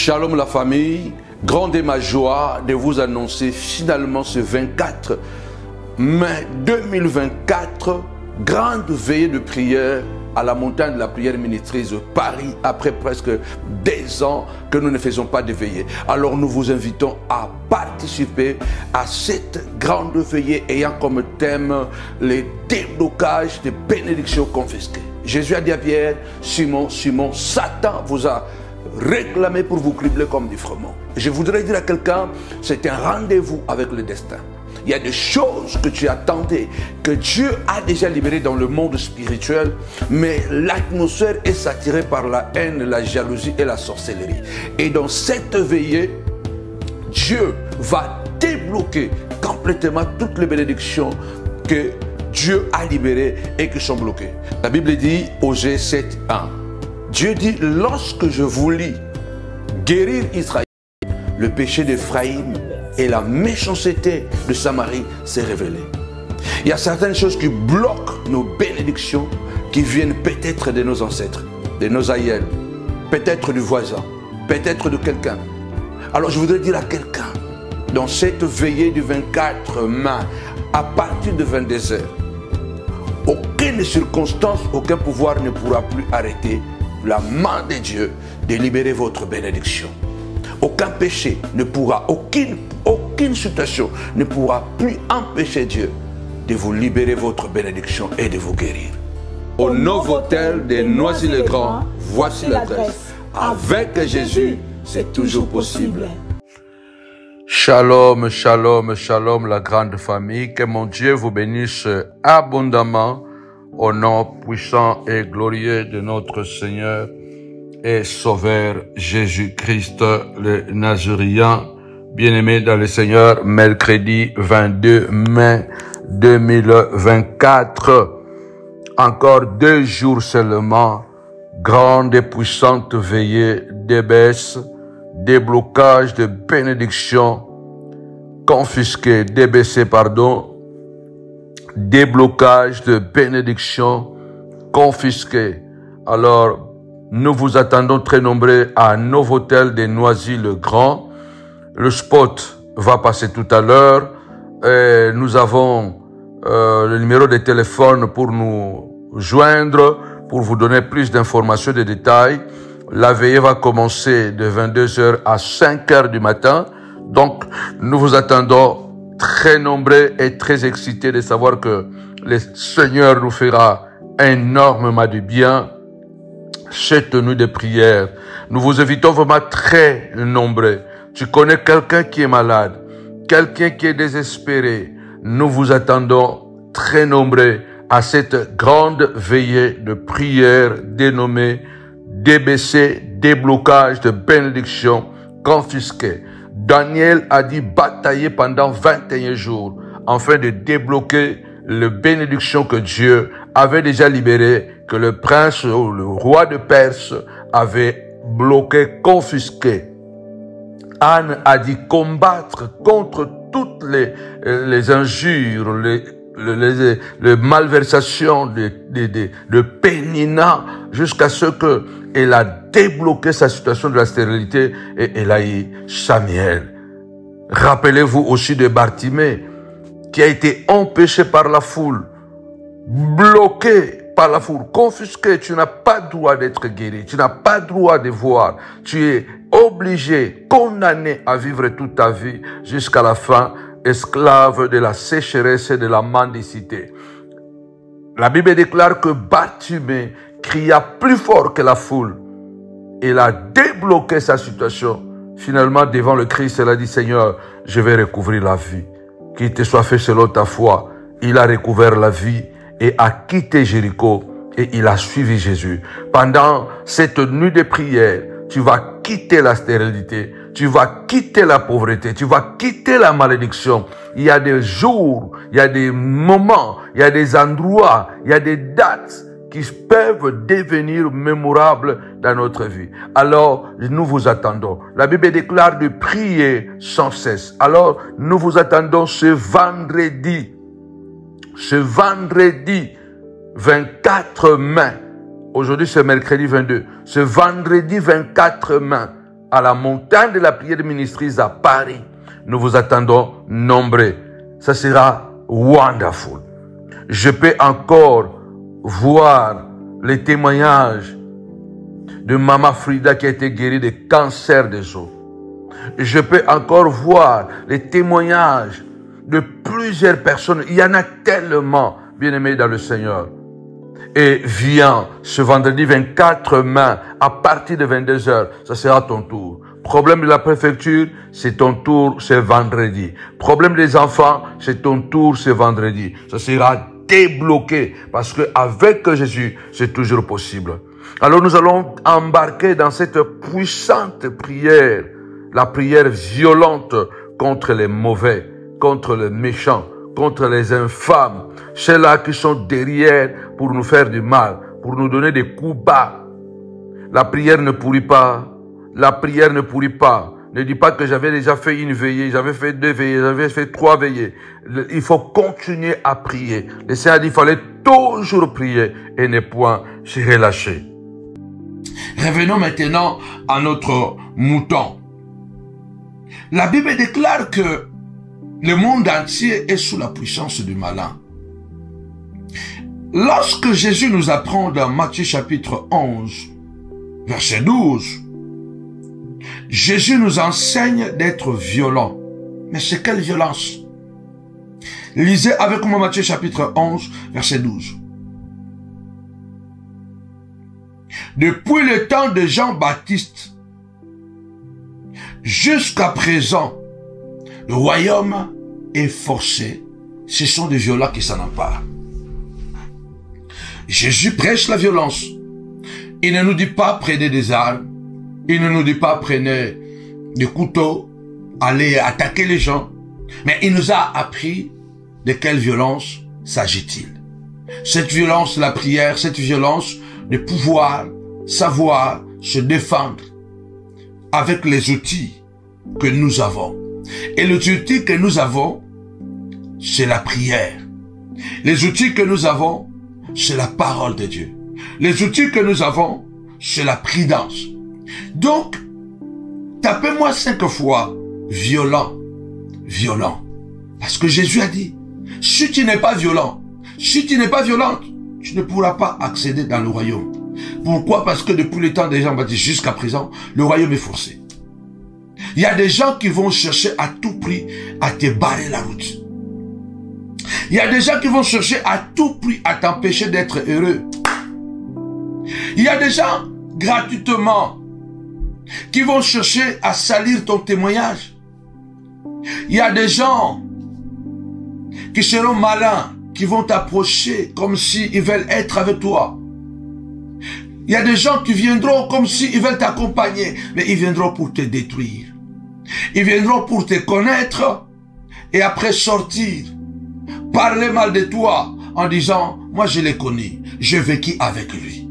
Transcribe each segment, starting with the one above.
Shalom la famille, grande est ma joie de vous annoncer finalement ce 24 mai 2024, grande veillée de prière à la montagne de la prière ministrise Paris, après presque des ans que nous ne faisons pas de veillée. Alors nous vous invitons à participer à cette grande veillée ayant comme thème les déblocages des bénédictions confisquées. Jésus a dit à Pierre, Simon, Simon, Satan vous a réclamé pour vous cribler comme du froment. Je voudrais dire à quelqu'un, c'est un rendez-vous avec le destin. Il y a des choses que tu attendais, que Dieu a déjà libérées dans le monde spirituel, mais l'atmosphère est saturée par la haine, la jalousie et la sorcellerie. Et dans cette veillée, Dieu va débloquer complètement toutes les bénédictions que Dieu a libérées et qui sont bloquées. La Bible dit, Osée 7:1, Dieu dit, lorsque je voulus guérir Israël, le péché d'Éphraïm et la méchanceté de Samarie s'est révélée. Il y a certaines choses qui bloquent nos bénédictions qui viennent peut-être de nos ancêtres, de nos aïeux, peut-être du voisin, peut-être de quelqu'un. Alors je voudrais dire à quelqu'un, dans cette veillée du 24 mai, à partir de 22 heures, aucune circonstance, aucun pouvoir ne pourra plus arrêter la main de Dieu de libérer votre bénédiction. Aucun péché ne pourra, aucune situation ne pourra plus empêcher Dieu de vous libérer votre bénédiction et de vous guérir. Au Novotel de Noisy-le-Grand, voici l'adresse. Avec Jésus, c'est toujours possible. Shalom, shalom, shalom, la grande famille. Que mon Dieu vous bénisse abondamment au nom puissant et glorieux de notre Seigneur et Sauveur Jésus-Christ le Nazaréen. Bien-aimé dans le Seigneur, mercredi 22 mai 2024. Encore 2 jours seulement, grande et puissante veillée d'ébaisse, déblocage de bénédictions confisquées, déblocage de bénédictions confisquées. Alors, nous vous attendons très nombreux à Novotel de Noisy-le-Grand. Le spot va passer tout à l'heure. Nous avons le numéro de téléphone pour nous joindre, pour vous donner plus d'informations, de détails. La veillée va commencer de 22h à 5h du matin. Donc, nous vous attendons très nombreux et très excités de savoir que le Seigneur nous fera énormément de bien cette nuit de prière. Nous vous invitons vraiment très nombreux. Tu connais quelqu'un qui est malade, quelqu'un qui est désespéré. Nous vous attendons très nombreux à cette grande veillée de prière dénommée DBC, déblocage de bénédictions confisquées. Daniel a dit batailler pendant 21 jours afin de débloquer les bénédictions que Dieu avait déjà libérées, que le prince ou le roi de Perse avait bloqué, confisqué. Anne a dit combattre contre toutes les injures, les malversations de Pénina, jusqu'à ce que elle a débloqué sa situation de la stérilité et elle a eu Samuel. Rappelez-vous aussi de Bartimée, qui a été empêché par la foule, bloqué par la foule, confisqué. Tu n'as pas droit d'être guéri, tu n'as pas droit de voir. Tu es obligé, condamné à vivre toute ta vie jusqu'à la fin, esclave de la sécheresse et de la mendicité. La Bible déclare que Bartimée cria plus fort que la foule. Il a débloqué sa situation. Finalement, devant le Christ, elle a dit, Seigneur, je vais recouvrir la vie. Qu'il te soit fait selon ta foi. Il a recouvert la vie et a quitté Jéricho et il a suivi Jésus. Pendant cette nuit de prière, tu vas quitter la stérilité, tu vas quitter la pauvreté, tu vas quitter la malédiction. Il y a des jours, il y a des moments, il y a des endroits, il y a des dates qui peuvent devenir mémorables dans notre vie. Alors, nous vous attendons. La Bible déclare de prier sans cesse. Alors, nous vous attendons ce vendredi 24 mai. Aujourd'hui, c'est mercredi 22. Ce vendredi 24 mai, à la montagne de la prière ministries à Paris. Nous vous attendons nombreux. Ça sera wonderful. Je peux encore voir les témoignages de Maman Frida qui a été guérie de cancer des os. Je peux encore voir les témoignages de plusieurs personnes. Il y en a tellement, bien-aimés dans le Seigneur. Et viens ce vendredi 24 mai à partir de 22h, ça sera ton tour. Problème de la préfecture, c'est ton tour ce vendredi. Problème des enfants, c'est ton tour ce vendredi. Ça sera débloqué parce que avec Jésus, c'est toujours possible. Alors nous allons embarquer dans cette puissante prière, la prière violente contre les mauvais, contre les méchants, contre les infâmes, ceux-là qui sont derrière pour nous faire du mal, pour nous donner des coups bas. La prière ne pourrit pas. La prière ne pourrit pas. Ne dis pas que j'avais déjà fait une veillée, j'avais fait 2 veillées, j'avais fait 3 veillées. Il faut continuer à prier. Le Seigneur a dit qu'il fallait toujours prier et ne point se relâcher. Revenons maintenant à notre mouton. La Bible déclare que le monde entier est sous la puissance du malin. Lorsque Jésus nous apprend dans Matthieu chapitre 11, verset 12, Jésus nous enseigne d'être violent. Mais c'est quelle violence? Lisez avec moi Matthieu chapitre 11, verset 12. Depuis le temps de Jean-Baptiste jusqu'à présent, le royaume est forcé. Ce sont des violents qui s'en emparent. Jésus prêche la violence. Il ne nous dit pas prenez des armes. Il ne nous dit pas prenez des couteaux, allez attaquer les gens. Mais il nous a appris de quelle violence s'agit-il. Cette violence, la prière, cette violence de pouvoir savoir se défendre avec les outils que nous avons. Et les outils que nous avons, c'est la prière. Les outils que nous avons, c'est la parole de Dieu. Les outils que nous avons, c'est la prudence. Donc, tapez-moi 5 fois violent, violent. Parce que Jésus a dit, si tu n'es pas violent, si tu n'es pas violente, tu ne pourras pas accéder dans le royaume. Pourquoi? Parce que depuis le temps des Jean-Baptiste jusqu'à présent, le royaume est forcé. Il y a des gens qui vont chercher à tout prix à te barrer la route. Il y a des gens qui vont chercher à tout prix à t'empêcher d'être heureux. Il y a des gens, gratuitement, qui vont chercher à salir ton témoignage. Il y a des gens qui seront malins, qui vont t'approcher comme s'ils veulent être avec toi. Il y a des gens qui viendront comme s'ils veulent t'accompagner, mais ils viendront pour te détruire. Ils viendront pour te connaître et après sortir, parler mal de toi en disant, moi je l'ai connu, j'ai vécu avec lui.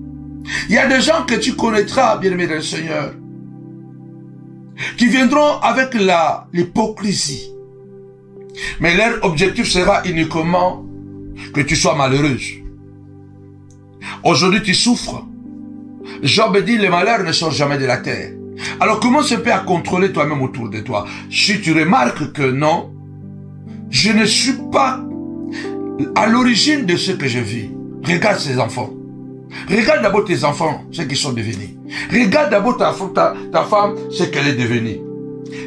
Il y a des gens que tu connaîtras, bien-aimé dans le Seigneur, qui viendront avec l'hypocrisie. Mais leur objectif sera uniquement que tu sois malheureuse. Aujourd'hui tu souffres. Job dit, les malheurs ne sortent jamais de la terre. Alors comment se fait à contrôler toi-même autour de toi? Si tu remarques que non, je ne suis pas à l'origine de ce que je vis. Regarde ces enfants. Regarde d'abord tes enfants, ce qu'ils sont devenus. Regarde d'abord ta femme, ce qu'elle est devenue.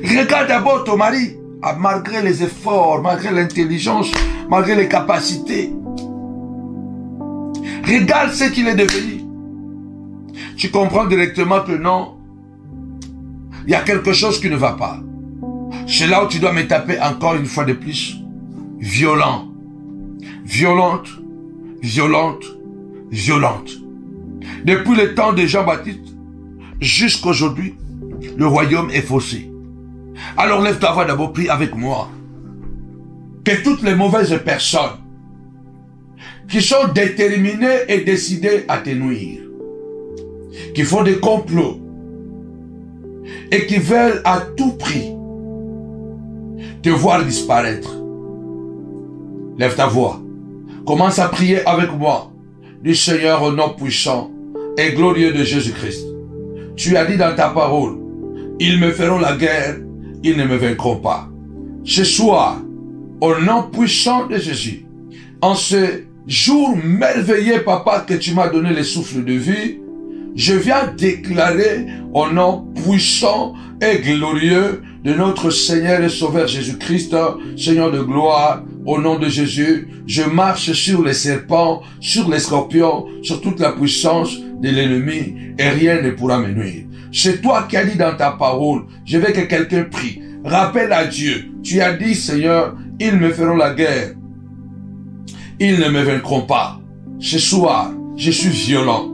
Regarde d'abord ton mari, malgré les efforts, malgré l'intelligence, malgré les capacités. Regarde ce qu'il est devenu. Tu comprends directement que non, il y a quelque chose qui ne va pas. C'est là où tu dois me taper encore une fois de plus. Violent. Violente. Violente. Violente. Depuis le temps de Jean-Baptiste jusqu'à aujourd'hui, le royaume est faussé. Alors lève-toi d'abord, prie avec moi. Que toutes les mauvaises personnes qui sont déterminées et décidées à te nuire, qui font des complots et qui veulent à tout prix te voir disparaître. Lève ta voix. Commence à prier avec moi. Du Seigneur au nom puissant et glorieux de Jésus-Christ. Tu as dit dans ta parole, Ils me feront la guerre, ils ne me vaincront pas. Ce soir, au nom puissant de Jésus, en ce jour merveilleux, papa, que tu m'as donné le souffle de vie, je viens déclarer au nom puissant et glorieux de notre Seigneur et Sauveur Jésus-Christ, Seigneur de gloire, au nom de Jésus, je marche sur les serpents, sur les scorpions, sur toute la puissance de l'ennemi et rien ne pourra me nuire. C'est toi qui as dit dans ta parole, je veux que quelqu'un prie. Rappelle à Dieu, tu as dit, Seigneur, ils me feront la guerre. Ils ne me vaincront pas. Ce soir, je suis violent.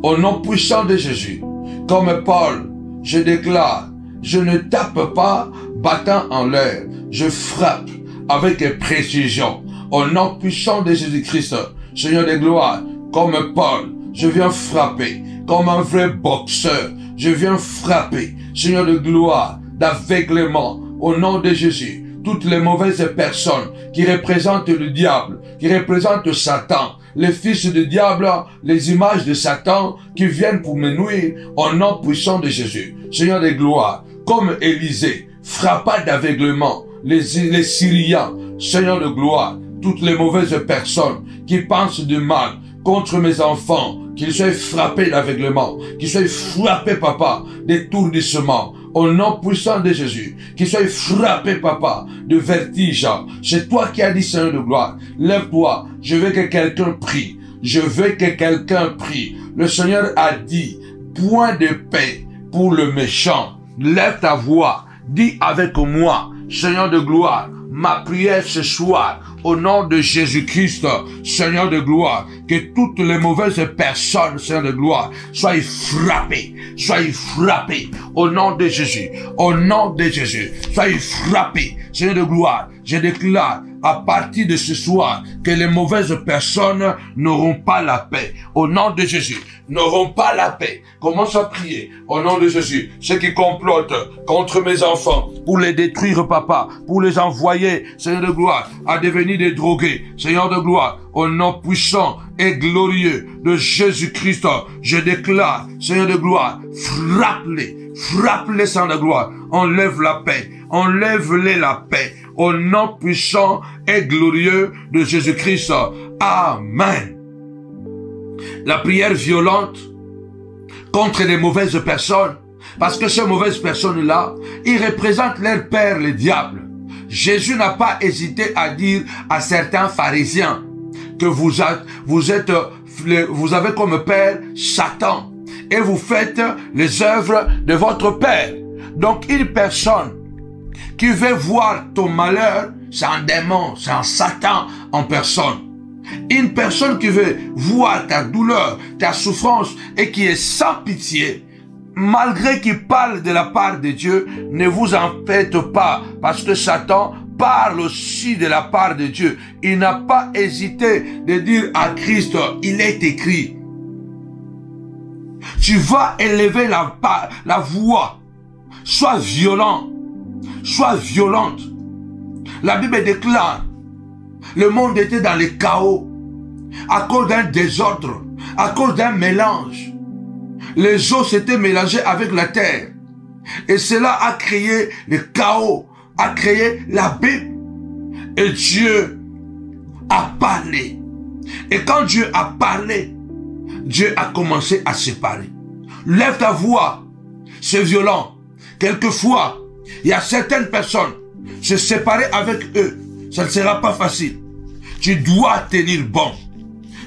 Au nom puissant de Jésus, comme Paul, je déclare, je ne tape pas battant en l'air, je frappe avec précision. Au nom puissant de Jésus-Christ, Seigneur de gloire, comme Paul, je viens frapper, comme un vrai boxeur, je viens frapper, Seigneur de gloire, d'aveuglement, au nom de Jésus, toutes les mauvaises personnes qui représentent le diable, qui représentent Satan, les fils du diable, les images de Satan qui viennent pour me nuire, au nom puissant de Jésus. Seigneur de gloire, comme Élisée, frappa d'aveuglement les Syriens, Seigneur de gloire, toutes les mauvaises personnes qui pensent du mal contre mes enfants, qu'ils soient frappés d'aveuglement, qu'ils soient frappés, papa, d'étourdissement, au nom puissant de Jésus, qu'ils soient frappés, papa, de vertige. C'est toi qui as dit, Seigneur de gloire, lève-toi, je veux que quelqu'un prie, je veux que quelqu'un prie. Le Seigneur a dit, point de paix pour le méchant. Lève ta voix, dis avec moi, Seigneur de gloire, ma prière ce soir, au nom de Jésus-Christ, Seigneur de gloire, que toutes les mauvaises personnes, Seigneur de gloire, soient frappées, au nom de Jésus, au nom de Jésus, soient frappées, Seigneur de gloire, je déclare à partir de ce soir que les mauvaises personnes n'auront pas la paix, au nom de Jésus, n'auront pas la paix. Commence à prier au nom de Jésus. Ceux qui complotent contre mes enfants pour les détruire, papa, pour les envoyer, Seigneur de gloire, à devenir des drogués, Seigneur de gloire, au nom puissant et glorieux de Jésus-Christ, je déclare, Seigneur de gloire, frappe-les, Seigneur de gloire, enlève la paix, enlève-les la paix, au nom puissant et glorieux de Jésus-Christ. Amen. La prière violente contre les mauvaises personnes, parce que ces mauvaises personnes-là, ils représentent leur père, le diable. Jésus n'a pas hésité à dire à certains pharisiens que vous avez comme père Satan et vous faites les œuvres de votre père. Donc une personne qui veut voir ton malheur, c'est un démon, c'est un Satan en personne. Une personne qui veut voir ta douleur, ta souffrance et qui est sans pitié, malgré qu'il parle de la part de Dieu, ne vous en faites pas, parce que Satan parle aussi de la part de Dieu. Il n'a pas hésité de dire à Christ, il est écrit, tu vas élever la voix, sois violent, sois violente. La Bible déclare, le monde était dans le chaos, à cause d'un désordre, à cause d'un mélange. Les eaux s'étaient mélangées avec la terre. Et cela a créé le chaos, a créé l'abîme. Et Dieu a parlé. Et quand Dieu a parlé, Dieu a commencé à séparer. Lève ta voix, c'est violent. Quelquefois, il y a certaines personnes, se séparer avec eux, ça ne sera pas facile. Tu dois tenir bon.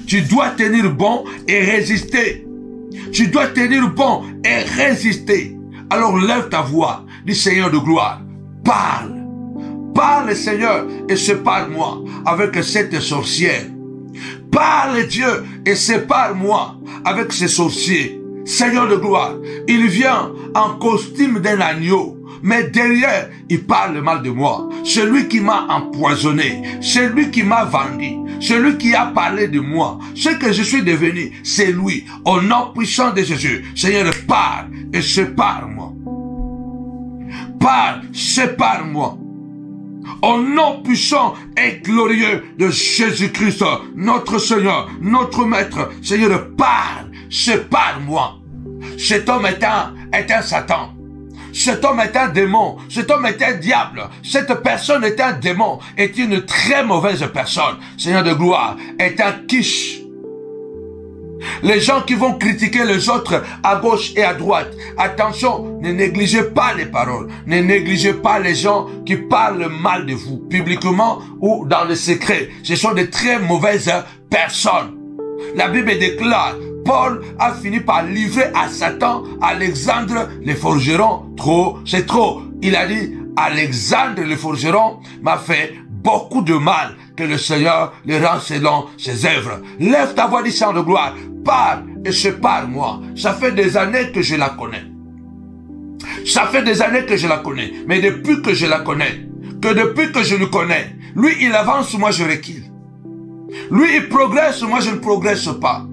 Tu dois tenir bon et résister. Tu dois tenir bon et résister. Alors lève ta voix, dis Seigneur de gloire, parle. Parle Seigneur et sépare-moi avec cette sorcière. Parle Dieu et sépare-moi avec ces sorciers. Seigneur de gloire, il vient en costume d'un agneau. Mais derrière, il parle mal de moi. Celui qui m'a empoisonné, celui qui m'a vendu, celui qui a parlé de moi, ce que je suis devenu, c'est lui. Au nom puissant de Jésus, Seigneur, parle et sépare-moi. Parle, sépare-moi. Au nom puissant et glorieux de Jésus-Christ, notre Seigneur, notre Maître, Seigneur, parle, sépare-moi. Cet homme est un Satan. cet homme est un démon, cet homme est un diable, cette personne est un démon, est une très mauvaise personne. Seigneur de gloire, est un quiche. Les gens qui vont critiquer les autres à gauche et à droite, attention, ne négligez pas les paroles, ne négligez pas les gens qui parlent mal de vous, publiquement ou dans le secret. Ce sont de très mauvaises personnes. La Bible déclare, Paul a fini par livrer à Satan, Alexandre le forgeron, c'est trop. Il a dit, Alexandre le forgeron m'a fait beaucoup de mal, que le Seigneur le rend selon ses œuvres. Lève ta voix, dit Seigneur de gloire, parle et sépare-moi. Ça fait des années que je la connais. Ça fait des années que je la connais. Mais depuis que je la connais, depuis que je le connais, lui il avance, moi je recule. Lui il progresse, moi je ne progresse pas.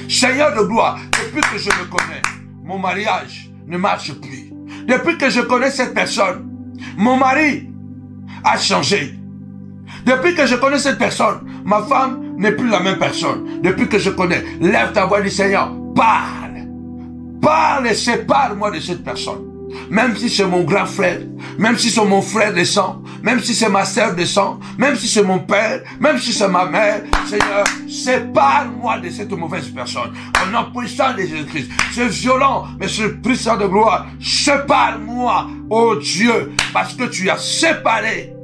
Seigneur de gloire, depuis que je le connais, mon mariage ne marche plus. Depuis que je connais cette personne, mon mari a changé. Depuis que je connais cette personne, ma femme n'est plus la même personne. Depuis que je connais, lève ta voix du Seigneur, parle. Parle et sépare-moi de cette personne. Même si c'est mon grand frère, même si c'est mon frère de sang, même si c'est ma sœur de sang, même si c'est mon père, même si c'est ma mère, Seigneur, sépare-moi de cette mauvaise personne. Au nom puissant de Jésus-Christ. C'est violent, mais c'est puissant de gloire. Sépare-moi, oh Dieu, parce que tu as séparé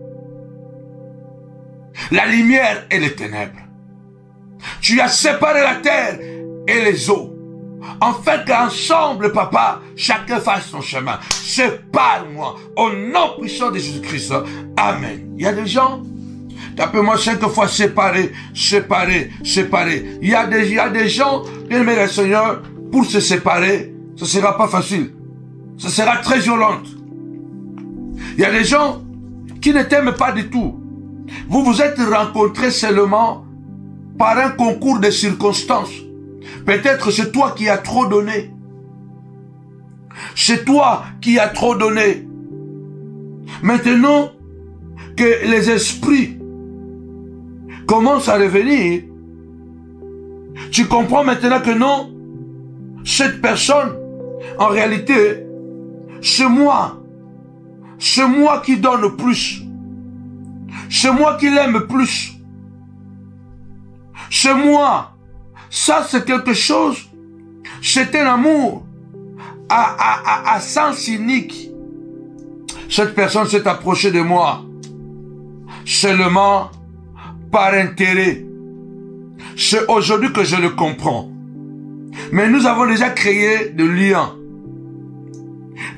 la lumière et les ténèbres. Tu as séparé la terre et les eaux. En fait qu'ensemble, papa, chacun fasse son chemin. Sépare-moi au nom puissant de Jésus-Christ. Amen. Il y a des gens, tapez-moi 5 fois séparés, séparés, séparés. Il y a des gens, bien aimé le Seigneur, pour se séparer, ce ne sera pas facile. Ce sera très violent. Il y a des gens qui ne t'aiment pas du tout. Vous vous êtes rencontrés seulement par un concours de circonstances. Peut-être c'est toi qui as trop donné. C'est toi qui as trop donné. Maintenant que les esprits commencent à revenir, tu comprends maintenant que non, cette personne, en réalité, c'est moi. C'est moi qui donne plus. C'est moi qui l'aime plus. C'est moi. Ça, c'est quelque chose. C'est un amour à sens unique. Cette personne s'est approchée de moi seulement par intérêt. C'est aujourd'hui que je le comprends. Mais nous avons déjà créé de liens.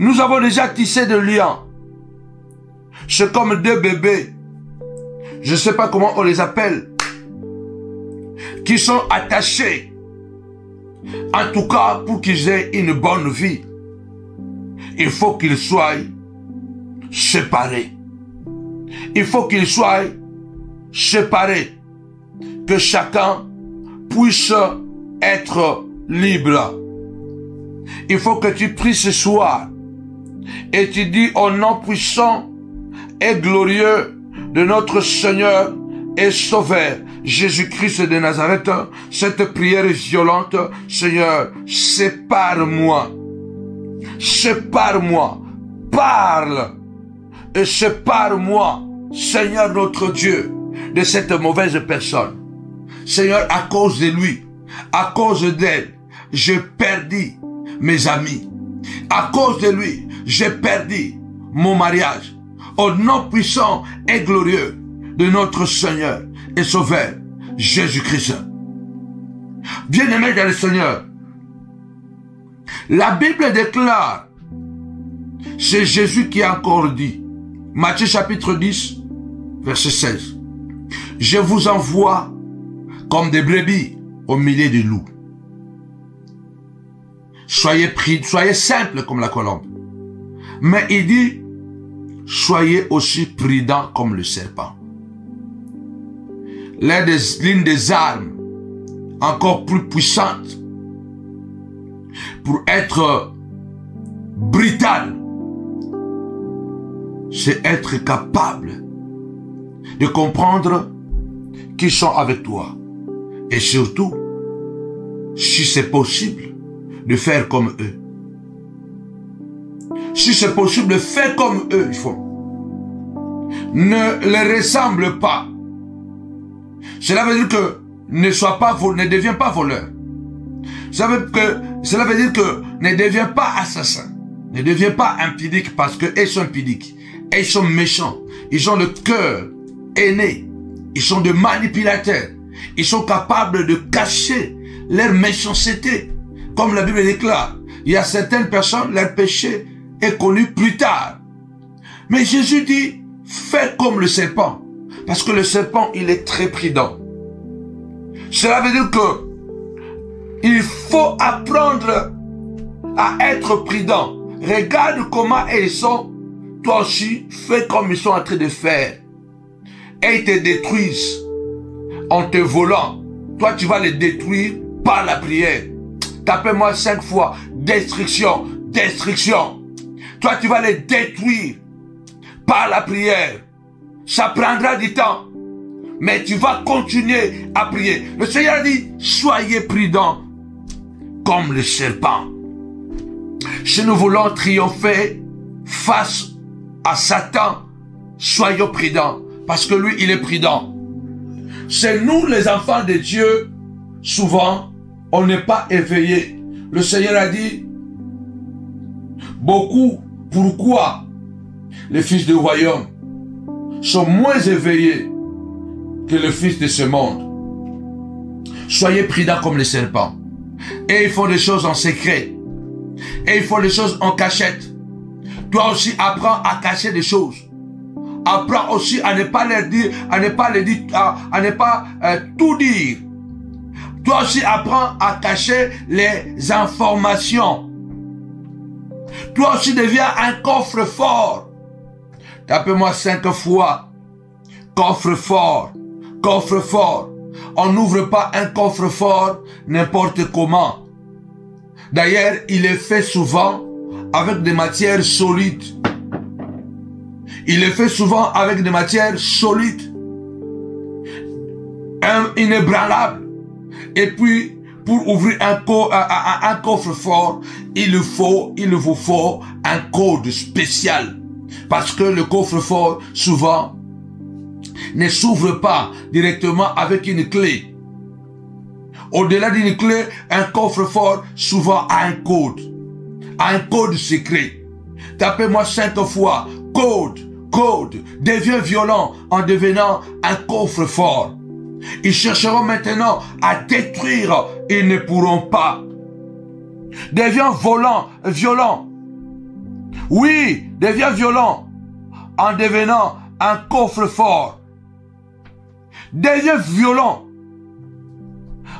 Nous avons déjà tissé de liens. C'est comme deux bébés. Je ne sais pas comment on les appelle. Qui sont attachés. En tout cas, pour qu'ils aient une bonne vie, il faut qu'ils soient séparés. Il faut qu'ils soient séparés. Que chacun puisse être libre. Il faut que tu pries ce soir et tu dis au nom puissant et glorieux de notre Seigneur et Sauveur Jésus-Christ de Nazareth, cette prière violente, Seigneur, sépare-moi, sépare-moi, parle et sépare-moi, Seigneur notre Dieu, de cette mauvaise personne. Seigneur, à cause de lui, à cause d'elle, j'ai perdu mes amis. À cause de lui, j'ai perdu mon mariage. Au nom puissant et glorieux de notre Seigneur et Sauveur, Jésus-Christ. Bien-aimés dans le Seigneur, la Bible déclare, c'est Jésus qui a encore dit, Matthieu chapitre 10, verset 16, je vous envoie comme des brebis au milieu des loups. Soyez simples comme la colombe. Mais il dit, soyez aussi prudents comme le serpent. L'une des armes encore plus puissantes pour être brutal, c'est être capable de comprendre qui sont avec toi. Et surtout, si c'est possible, de faire comme eux. Si c'est possible, fais comme eux, ils font. Ne les ressemble pas. Cela veut dire que ne deviens pas voleur. Cela veut dire que ne deviens pas assassin. Ne deviens pas impudique parce qu'ils sont impudiques. Et ils sont méchants. Ils ont le cœur aîné. Ils sont des manipulateurs. Ils sont capables de cacher leur méchanceté. Comme la Bible déclare, il y a certaines personnes, leur péché est connu plus tard. Mais Jésus dit, fais comme le serpent. Parce que le serpent, il est très prudent. Cela veut dire que il faut apprendre à être prudent. Regarde comment ils sont. Toi aussi, fais comme ils sont en train de faire. Et ils te détruisent en te volant. Toi, tu vas les détruire par la prière. Tapez-moi 5 fois. Destruction, destruction. Toi, tu vas les détruire par la prière. Ça prendra du temps. Mais tu vas continuer à prier. Le Seigneur dit, soyez prudents comme le serpent. Si nous voulons triompher face à Satan, soyons prudents. Parce que lui, il est prudent. C'est nous, les enfants de Dieu, souvent, on n'est pas éveillés. Le Seigneur a dit, beaucoup, pourquoi les fils du royaume sont moins éveillés que les fils de ce monde. Soyez prudents comme les serpents. Et ils font des choses en secret. Et ils font des choses en cachette. Toi aussi, apprends à cacher des choses. Apprends aussi à ne pas leur dire, à ne pas tout dire. Toi aussi, apprends à cacher les informations. Toi aussi, deviens un coffre-fort. Tapez-moi 5 fois. Coffre-fort. Coffre-fort. On n'ouvre pas un coffre-fort n'importe comment. D'ailleurs, il est fait souvent avec des matières solides. Il est fait souvent avec des matières solides. Inébranlables. Et puis, pour ouvrir un coffre-fort, il vous faut un code spécial. Parce que le coffre-fort, souvent, ne s'ouvre pas directement avec une clé. Au-delà d'une clé, un coffre-fort, souvent, a un code. A un code secret. Tapez-moi 5 fois. Code, code. Deviens violent en devenant un coffre-fort. Ils chercheront maintenant à détruire. Ils ne pourront pas. Deviens violent. Oui, deviens violent en devenant un coffre-fort. Deviens violent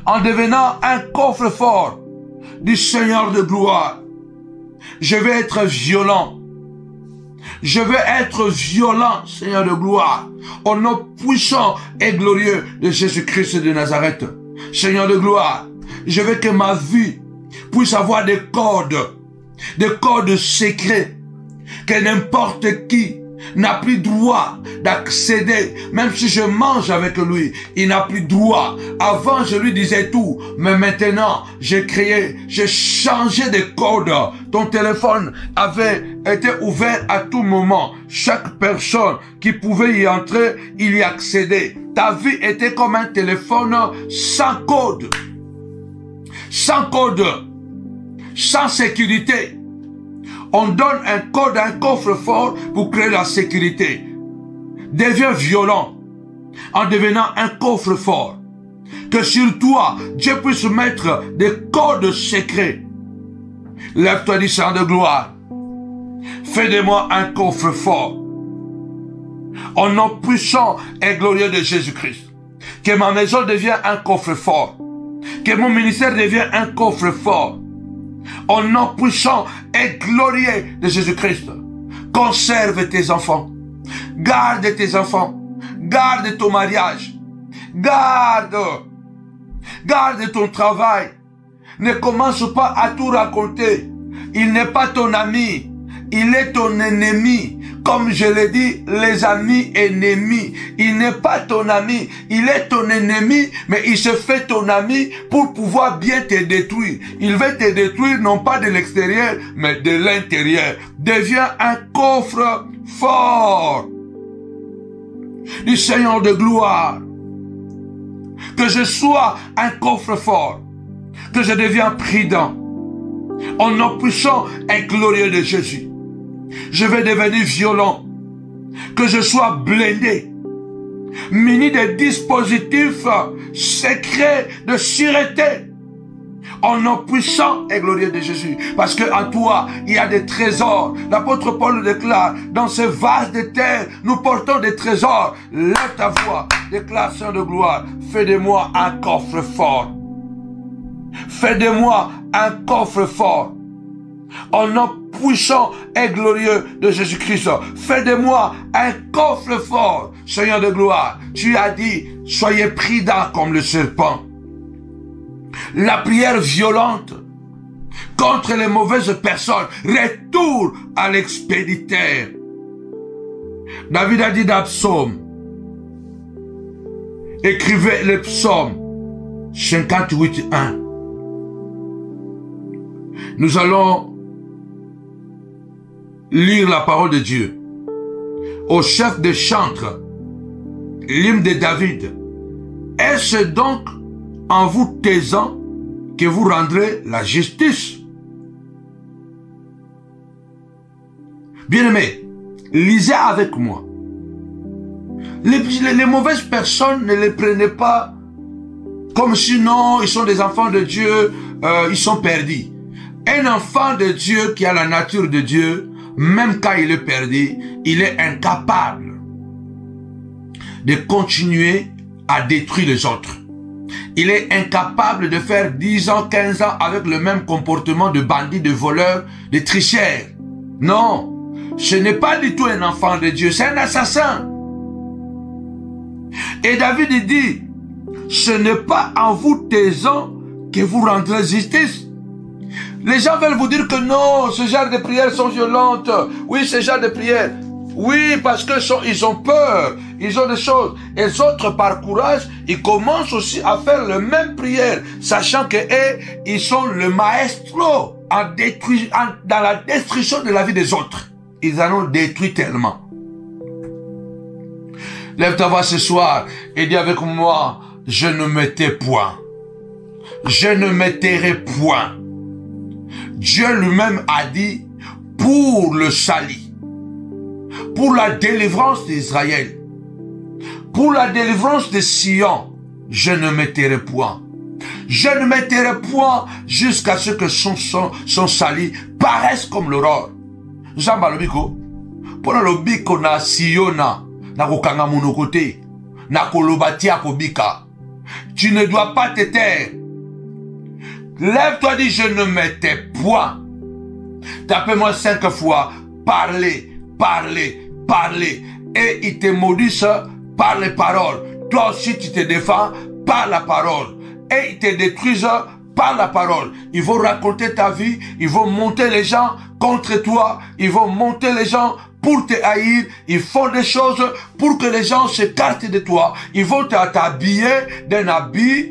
en devenant un coffre-fort du Seigneur de gloire. Je vais être violent. Je vais être violent, Seigneur de gloire, au nom puissant et glorieux de Jésus-Christ de Nazareth. Seigneur de gloire, je veux que ma vie puisse avoir des codes secrets, que n'importe qui n'a plus droit d'accéder, même si je mange avec lui, il n'a plus droit. Avant, je lui disais tout, mais maintenant, j'ai changé de code. Ton téléphone avait été ouvert à tout moment. Chaque personne qui pouvait y entrer, il y accédait. Ta vie était comme un téléphone sans code. Sans code. Sans sécurité. On donne un code, un coffre-fort pour créer la sécurité. Deviens violent en devenant un coffre-fort. Que sur toi, Dieu puisse mettre des codes secrets. Lève-toi du sang de gloire. Fais de moi un coffre-fort. Au nom puissant et glorieux de Jésus-Christ. Que ma maison devienne un coffre-fort. Que mon ministère devienne un coffre-fort. Au nom puissant et glorieux de Jésus-Christ. Conserve tes enfants. Garde tes enfants. Garde ton mariage. Garde ton travail. Ne commence pas à tout raconter. Il n'est pas ton ami. il est ton ennemi. Comme je l'ai dit, les amis ennemis. Il n'est pas ton ami, il est ton ennemi, mais il se fait ton ami pour pouvoir bien te détruire. Il veut te détruire non pas de l'extérieur, mais de l'intérieur. Deviens un coffre fort du Seigneur de gloire. Que je sois un coffre fort, que je deviens prudent, en nom puissant et glorieux de Jésus. Je vais devenir violent, que je sois blindé, muni de dispositifs secrets de sûreté, en nom puissant et glorieux de Jésus. Parce qu'en toi, il y a des trésors. L'apôtre Paul le déclare, dans ce vase de terre, nous portons des trésors. Lève ta voix, déclare Seigneur de gloire, fais de moi un coffre fort. Fais de moi un coffre fort. En nom puissant et glorieux de Jésus-Christ. Fais de moi un coffre fort, Seigneur de gloire. Tu as dit, soyez prudents comme le serpent. La prière violente contre les mauvaises personnes, retour à l'expéditeur. David a dit dans Psaume, écrivez le psaume 58:1. Nous allons lire la parole de Dieu. Au chef des chantres, l'hymne de David. Est-ce donc en vous taisant que vous rendrez la justice? Bien-aimés, lisez avec moi. Les mauvaises personnes, ne les prenez pas comme si non, ils sont des enfants de Dieu, ils sont perdus. Un enfant de Dieu qui a la nature de Dieu, même quand il est perdu, il est incapable de continuer à détruire les autres. Il est incapable de faire 10 ans, 15 ans avec le même comportement de bandit, de voleur, de tricheur. Non, ce n'est pas du tout un enfant de Dieu, c'est un assassin. Et David dit, ce n'est pas en vous taisant que vous rendrez justice. Les gens veulent vous dire que non, ce genre de prières sont violentes. Oui, ce genre de prières. Oui, parce que ils ont peur, ils ont des choses. Et les autres, par courage, ils commencent aussi à faire la même prière, sachant que ils sont le maestro dans la destruction de la vie des autres. Ils en ont détruit tellement. Lève ta voix ce soir et dis avec moi, je ne me tais point. Je ne me tairai point. Dieu lui-même a dit, pour le salut, pour la délivrance d'Israël, pour la délivrance de Sion, je ne me tairai point. Je ne me tairai point jusqu'à ce que son salut paraisse comme l'aurore. Jean Balobiko, pour le biko na Siona, na kokanga monokote, na kolobatia kobika. Tu ne dois pas te taire. Lève-toi, dis, je ne me tais point. Tapez-moi 5 fois, parlez, parlez, parlez. Et ils te maudissent par les paroles. Toi aussi, tu te défends par la parole. Et ils te détruisent par la parole. Ils vont raconter ta vie, ils vont monter les gens contre toi, ils vont monter les gens pour te haïr, ils font des choses pour que les gens s'écartent de toi. Ils vont t'habiller d'un habit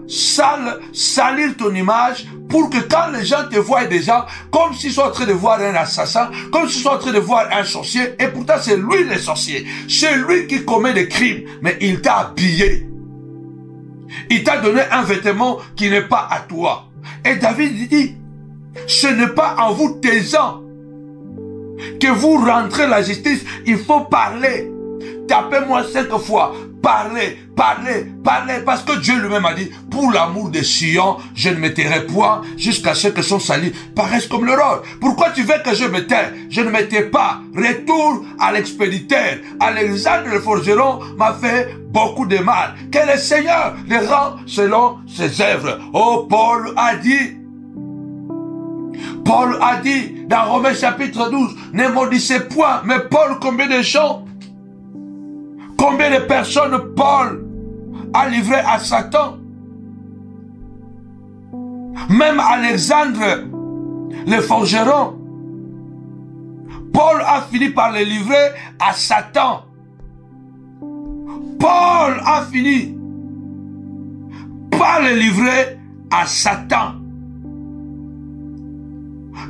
sale, salir ton image, pour que quand les gens te voient déjà, comme s'ils sont en train de voir un assassin, comme s'ils sont en train de voir un sorcier, et pourtant c'est lui le sorcier, c'est lui qui commet des crimes, mais il t'a habillé. Il t'a donné un vêtement qui n'est pas à toi. Et David dit, ce n'est pas en vous taisant que vous rentrez la justice, il faut parler. Tapez-moi 5 fois. Parlez, parlez, parlez. Parce que Dieu lui-même a dit, pour l'amour de Sion, je ne me tairai point jusqu'à ce que son salut paraisse comme l'aurore. Pourquoi tu veux que je me taise? Je ne me tais pas. Retour à l'expéditeur. Alexandre le forgeron m'a fait beaucoup de mal. Que le Seigneur le rend selon ses œuvres. Oh, Paul a dit dans Romains chapitre 12, ne maudissez point. Mais Paul, combien de gens, combien de personnes Paul a livré à Satan? Même Alexandre, le forgeron, Paul a fini par les livrer à Satan. Paul a fini par les livrer à Satan.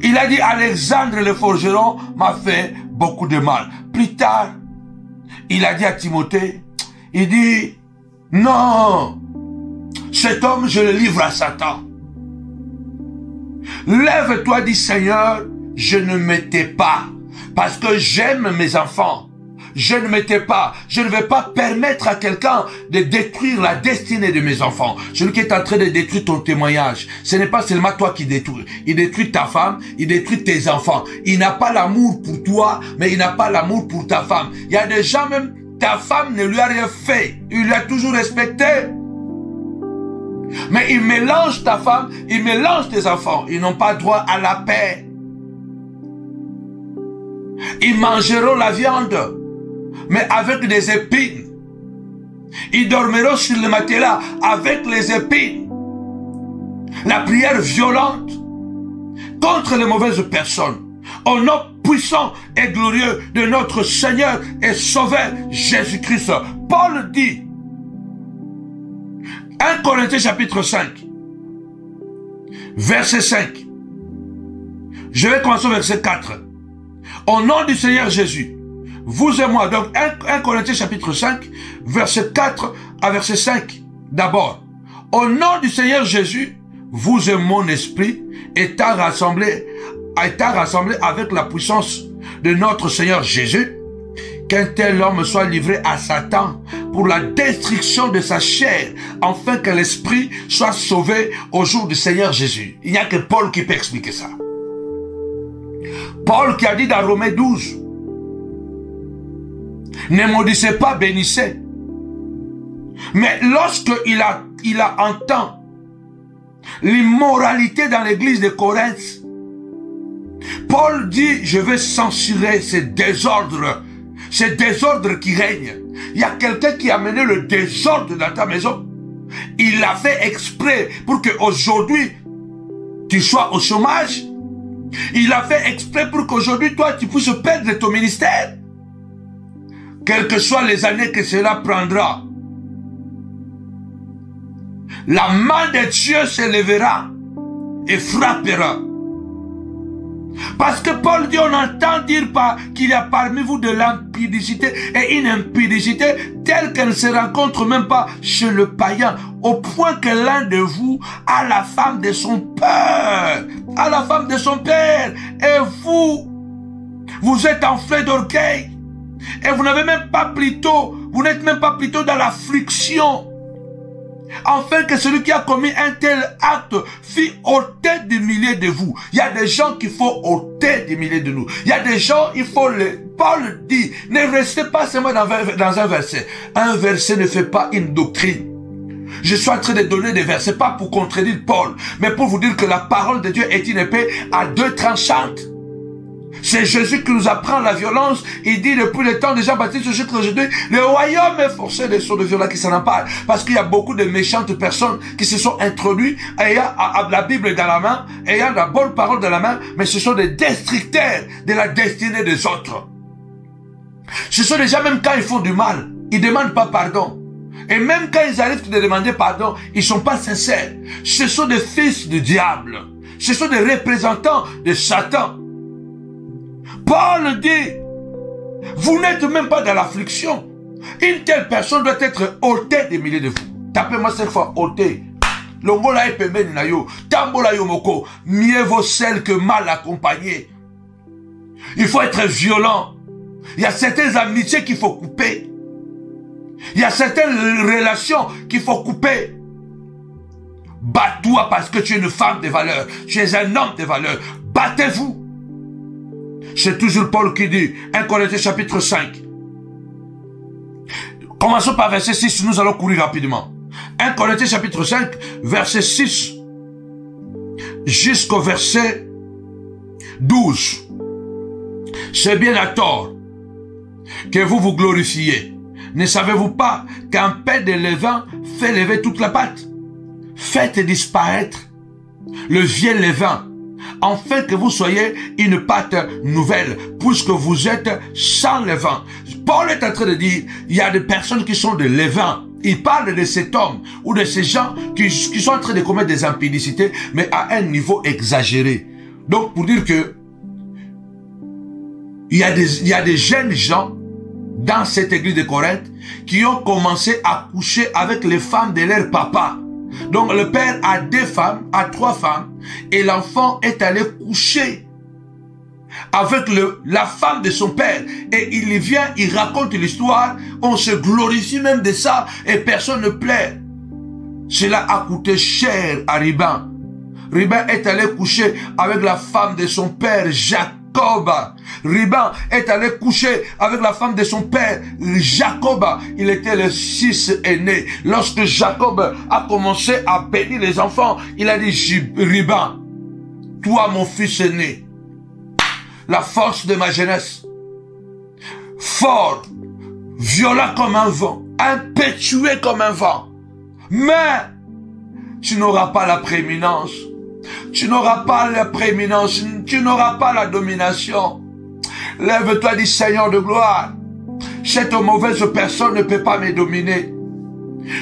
Il a dit, Alexandre le forgeron m'a fait beaucoup de mal. Plus tard, il a dit à Timothée, il dit, non, cet homme, je le livre à Satan. Lève-toi, dit Seigneur, je ne m'étais pas, parce que j'aime mes enfants. Je ne m'étais pas, je ne vais pas permettre à quelqu'un de détruire la destinée de mes enfants. Celui qui est en train de détruire ton témoignage, ce n'est pas seulement toi qui détruis. Il détruit ta femme, il détruit tes enfants. Il n'a pas l'amour pour toi, mais il n'a pas l'amour pour ta femme. Il y a des gens, même ta femme ne lui a rien fait. Il l'a toujours respecté. Mais il mélange ta femme, il mélange tes enfants. Ils n'ont pas droit à la paix. Ils mangeront la viande, mais avec des épines. Ils dormiront sur le matelas avec les épines. La prière violente contre les mauvaises personnes. Au nom puissant et glorieux de notre Seigneur et Sauveur Jésus-Christ. Paul dit, 1 Corinthiens chapitre 5, verset 5. Je vais commencer au verset 4. Au nom du Seigneur Jésus, vous et moi, donc 1 Corinthiens chapitre 5, verset 4 à verset 5. D'abord, au nom du Seigneur Jésus, vous et mon esprit étant rassemblés avec la puissance de notre Seigneur Jésus, qu'un tel homme soit livré à Satan pour la destruction de sa chair, afin que l'esprit soit sauvé au jour du Seigneur Jésus. Il n'y a que Paul qui peut expliquer ça. Paul qui a dit dans Romains 12, ne maudissez pas, bénissez. Mais lorsqu'il a entendu l'immoralité dans l'église de Corinthe, Paul dit, je vais censurer ces désordres qui règnent. Il y a quelqu'un qui a mené le désordre dans ta maison. Il l'a fait exprès pour qu'aujourd'hui, tu sois au chômage. Il a fait exprès pour qu'aujourd'hui, toi, tu puisses perdre ton ministère. Quelles que soient les années que cela prendra, la main de Dieu se lèvera et frappera. Parce que Paul dit, on entend dire qu'il y a parmi vous de l'impudicité et une impudicité telle qu'elle ne se rencontre même pas chez le païen, au point que l'un de vous a la femme de son père, et vous êtes enflé d'orgueil, et vous n'avez même pas vous n'êtes même pas plutôt dans l'affliction, afin que celui qui a commis un tel acte fût ôté du milieu de vous. Il y a des gens qu'il faut ôter du milieu de nous. Il y a des gens, Paul dit, ne restez pas seulement dans un verset. Un verset ne fait pas une doctrine. Je suis en train de donner des versets, pas pour contredire Paul, mais pour vous dire que la parole de Dieu est une épée à deux tranchantes. C'est Jésus qui nous apprend la violence. Il dit depuis le temps de Jean-Baptiste jusqu'aujourd'hui, le royaume est forcé des sourds de violence qui s'en emparent. Parce qu'il y a beaucoup de méchantes personnes qui se sont introduites ayant la Bible dans la main, ayant la bonne parole dans la main, mais ce sont des destructeurs de la destinée des autres. Ce sont des gens, même quand ils font du mal, ils ne demandent pas pardon. Et même quand ils arrivent à demander pardon, ils ne sont pas sincères. Ce sont des fils du diable. Ce sont des représentants de Satan. Paul dit, vous n'êtes même pas dans l'affliction. Une telle personne doit être ôtée des milliers de vous. Tapez-moi cette fois, ôtée. Longola epemeni na yo, tambola yo moko, mieux vaut seul que mal accompagné. Il faut être violent. Il y a certaines amitiés qu'il faut couper. Il y a certaines relations qu'il faut couper. Bats-toi parce que tu es une femme de valeur. Tu es un homme de valeur. Battez-vous. C'est toujours Paul qui dit, 1 Corinthiens chapitre 5. Commençons par verset 6, nous allons courir rapidement. 1 Corinthiens chapitre 5, verset 6 jusqu'au verset 12. C'est bien à tort que vous vous glorifiez. Ne savez-vous pas qu'un pain de levain fait lever toute la pâte? Faites disparaître le vieux levain afin que vous soyez une pâte nouvelle, puisque vous êtes sans levain. Paul est en train de dire, il y a des personnes qui sont de levain. Il parle de cet homme ou de ces gens qui sont en train de commettre des impudicités, mais à un niveau exagéré. Donc, pour dire que il y a des jeunes gens dans cette église de Corinthe qui ont commencé à coucher avec les femmes de leur papa. Donc le père a 2 femmes, a 3 femmes, et l'enfant est allé coucher avec la femme de son père. Et il vient, il raconte l'histoire, on se glorifie même de ça, et personne ne plaît. Cela a coûté cher à Riban. Riban est allé coucher avec la femme de son père, Jacob. Riban est allé coucher avec la femme de son père, Jacob. Il était le fils aîné. Lorsque Jacob a commencé à bénir les enfants, il a dit, Riban, toi mon fils aîné, la force de ma jeunesse, fort, violent comme un vent, impétueux comme un vent, mais tu n'auras pas la prééminence. Tu n'auras pas la prééminence, tu n'auras pas la domination. Lève-toi, dis Seigneur de gloire. Cette mauvaise personne ne peut pas me dominer.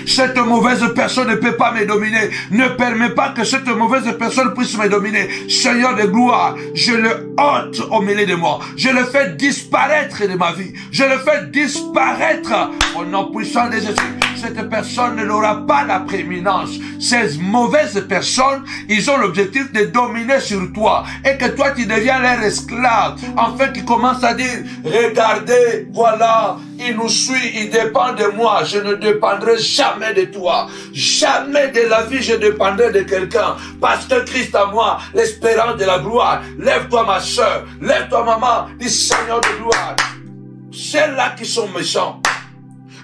Cette mauvaise personne ne peut pas me dominer. Ne permets pas que cette mauvaise personne puisse me dominer. Seigneur de gloire, je le ôte au milieu de moi. Je le fais disparaître de ma vie. Je le fais disparaître au nom puissant de Jésus. Cette personne n'aura pas la prééminence. Ces mauvaises personnes, ils ont l'objectif de dominer sur toi et que toi tu deviens leur esclave. Enfin, qu'ils commencent à dire, regardez, voilà, il nous suit, il dépend de moi. Je ne dépendrai jamais de toi. Jamais de la vie je dépendrai de quelqu'un. Parce que Christ a moi, l'espérance de la gloire. Lève-toi ma soeur, lève-toi maman, dis Seigneur de gloire. Celles-là qui sont méchants,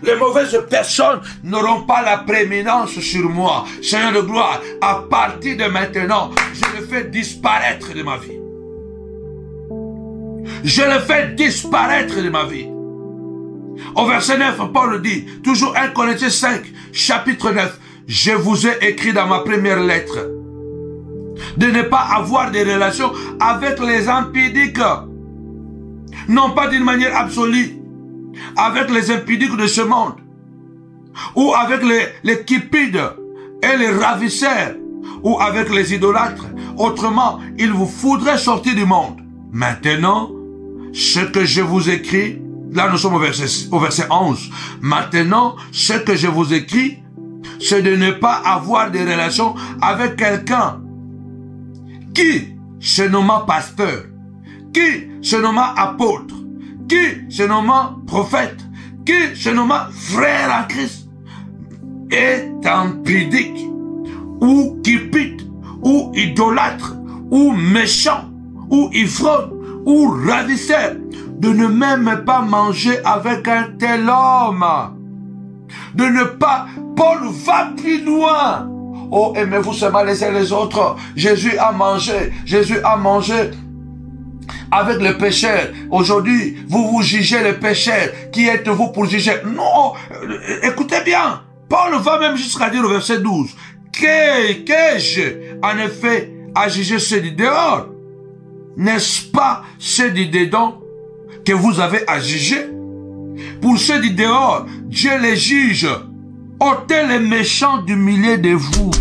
les mauvaises personnes n'auront pas la prééminence sur moi. Seigneur de gloire, à partir de maintenant, je le fais disparaître de ma vie. Je le fais disparaître de ma vie. Au verset 9, Paul dit, toujours 1 Corinthiens 5, chapitre 9, je vous ai écrit dans ma première lettre de ne pas avoir des relations avec les impudiques. Non pas d'une manière absolue, avec les impudiques de ce monde, ou avec les cupides et les ravisseurs, ou avec les idolâtres. Autrement, il vous faudrait sortir du monde. Maintenant, ce que je vous écris, là nous sommes au verset 11. Maintenant, ce que je vous écris, c'est de ne pas avoir de relations avec quelqu'un qui se nomme pasteur, qui se nomme apôtre, qui se nomme prophète, qui se nomme frère en Christ, est impudique, ou cupide, ou idolâtre, ou méchant, ou ivrogne, ou ravisseur, de ne même pas manger avec un tel homme. De ne pas... Paul va plus loin. Oh, aimez-vous seulement les uns les autres. Jésus a mangé avec les pécheurs. Aujourd'hui, vous vous jugez les pécheurs. Qui êtes-vous pour juger? Non, écoutez bien. Paul va même jusqu'à dire au verset 12. Qu'ai-je en effet à juger ceux du dehors? N'est-ce pas ceux du dedans que vous avez à juger? Pour ceux du dehors, Dieu les juge. Ôtez les méchants du milieu de vous.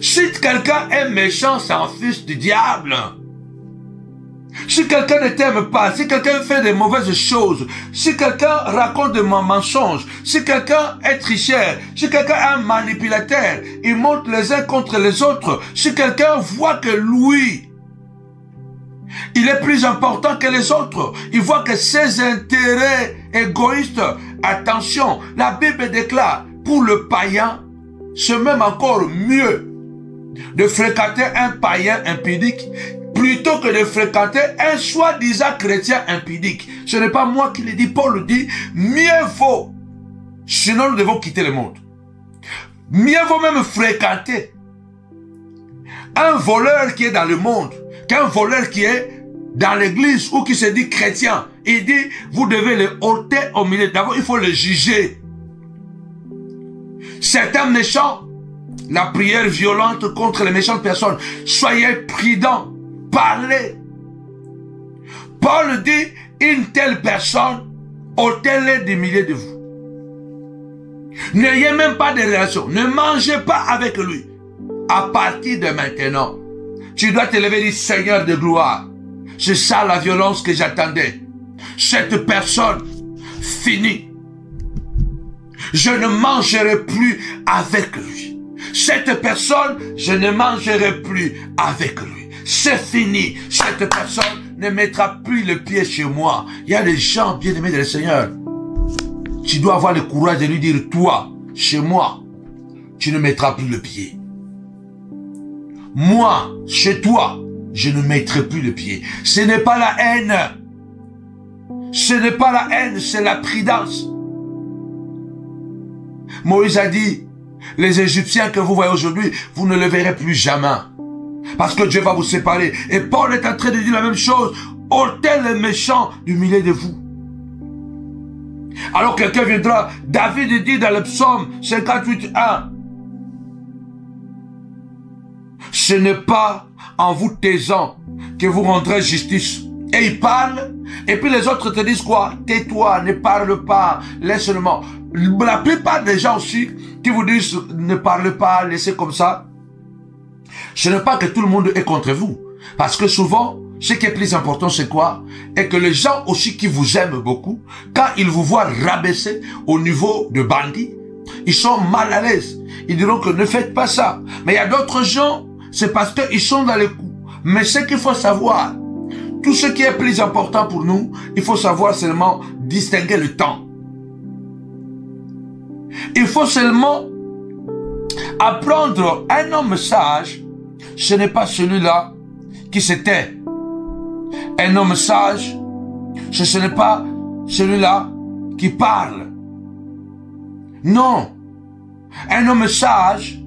Si quelqu'un est méchant, c'est un fils du diable. Si quelqu'un ne t'aime pas, si quelqu'un fait de mauvaises choses, si quelqu'un raconte de mensonges, si quelqu'un est tricheur, si quelqu'un est un manipulateur, il monte les uns contre les autres, si quelqu'un voit que lui, il est plus important que les autres, il voit que ses intérêts égoïstes, attention, la Bible déclare, pour le païen, c'est même encore mieux de fréquenter un païen impudique plutôt que de fréquenter un soi-disant chrétien impudique. Ce n'est pas moi qui le dis, Paul le dit, mieux vaut, sinon nous devons quitter le monde. Mieux vaut même fréquenter un voleur qui est dans le monde qu'un voleur qui est dans l'église ou qui se dit chrétien. Il dit, vous devez le ôter au milieu. D'abord, il faut le juger. Certains méchants, la prière violente contre les méchantes personnes. Soyez prudents. Parlez. Paul dit, une telle personne, ôtez-les des milliers de vous. N'ayez même pas de relation. Ne mangez pas avec lui. À partir de maintenant, tu dois te lever et dire, Seigneur de gloire, c'est ça la violence que j'attendais. Cette personne, fini. Je ne mangerai plus avec lui. Cette personne, je ne mangerai plus avec lui. C'est fini. Cette personne ne mettra plus le pied chez moi. Il y a des gens bien-aimés de le Seigneur. Tu dois avoir le courage de lui dire, toi, chez moi, tu ne mettras plus le pied. Moi, chez toi, je ne mettrai plus le pied. Ce n'est pas la haine. Ce n'est pas la haine, c'est la prudence. Moïse a dit, les Égyptiens que vous voyez aujourd'hui, vous ne le verrez plus jamais. Parce que Dieu va vous séparer. Et Paul est en train de dire la même chose. Ôtez les méchants du milieu de vous. Alors quelqu'un viendra, David dit dans le psaume 58:1, ce n'est pas en vous taisant que vous rendrez justice. Et il parle, et puis les autres te disent quoi? Tais-toi, ne parle pas, laisse seulement. La plupart des gens aussi qui vous disent ne parle pas, laissez comme ça, ce n'est pas que tout le monde est contre vous. Parce que souvent, ce qui est plus important, c'est quoi? Et que les gens aussi qui vous aiment beaucoup, quand ils vous voient rabaisser au niveau de bandits, ils sont mal à l'aise. Ils diront que ne faites pas ça. Mais il y a d'autres gens, c'est parce qu'ils sont dans les coups. Mais ce qu'il faut savoir, tout ce qui est plus important pour nous, il faut savoir seulement distinguer le temps. Il faut seulement apprendre un homme sage, ce n'est pas celui-là qui se tait. Un homme sage, ce n'est pas celui-là qui parle. Non. Un homme sage,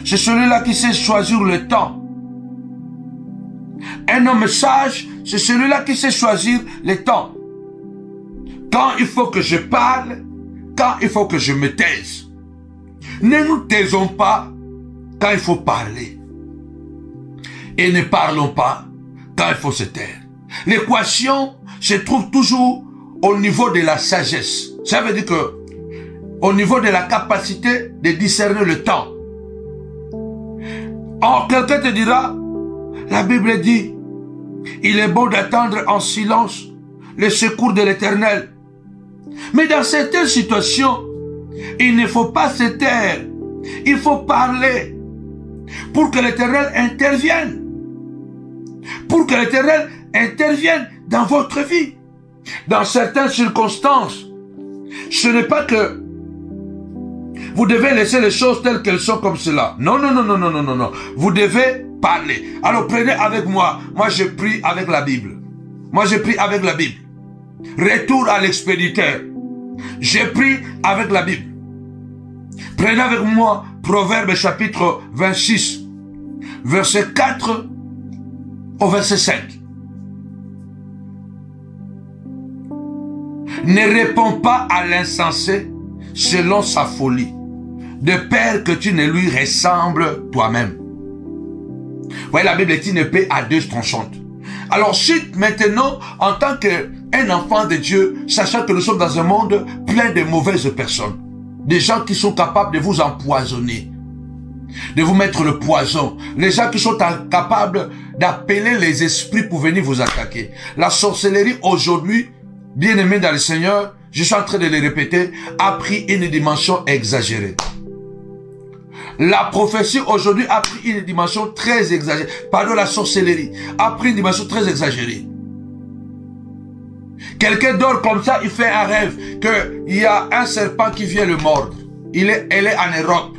c'est celui-là qui sait choisir le temps. Un homme sage, c'est celui-là qui sait choisir le temps. Quand il faut que je parle, quand il faut que je me taise. Ne nous taisons pas quand il faut parler. Et ne parlons pas quand il faut se taire. L'équation se trouve toujours au niveau de la sagesse. Ça veut dire que au niveau de la capacité de discerner le temps. Or, quelqu'un te dira, la Bible dit, il est bon d'attendre en silence le secours de l'Éternel. Mais dans certaines situations, il ne faut pas se taire. Il faut parler pour que l'Éternel intervienne. Pour que l'Éternel intervienne dans votre vie. Dans certaines circonstances, ce n'est pas que vous devez laisser les choses telles qu'elles sont comme cela. Non, non, non, non, non, non, non, non. Vous devez parler. Alors prenez avec moi. Moi, je prie avec la Bible. Moi, je prie avec la Bible. Retour à l'expéditeur. Je prie avec la Bible. Prenez avec moi Proverbes chapitre 26, verset 4 au verset 5. Ne réponds pas à l'insensé selon sa folie, de peur que tu ne lui ressembles toi-même. Vous voyez, la Bible est une épée à deux tranchantes. Alors si maintenant, en tant qu'un enfant de Dieu, sachant que nous sommes dans un monde plein de mauvaises personnes, des gens qui sont capables de vous empoisonner, de vous mettre le poison, les gens qui sont capables d'appeler les esprits pour venir vous attaquer. La sorcellerie aujourd'hui, bien aimé dans le Seigneur, je suis en train de le répéter, a pris une dimension exagérée. La prophétie aujourd'hui a pris une dimension très exagérée. Pardon, la sorcellerie a pris une dimension très exagérée. Quelqu'un dort comme ça, il fait un rêve qu'il y a un serpent qui vient le mordre. Elle est en Europe.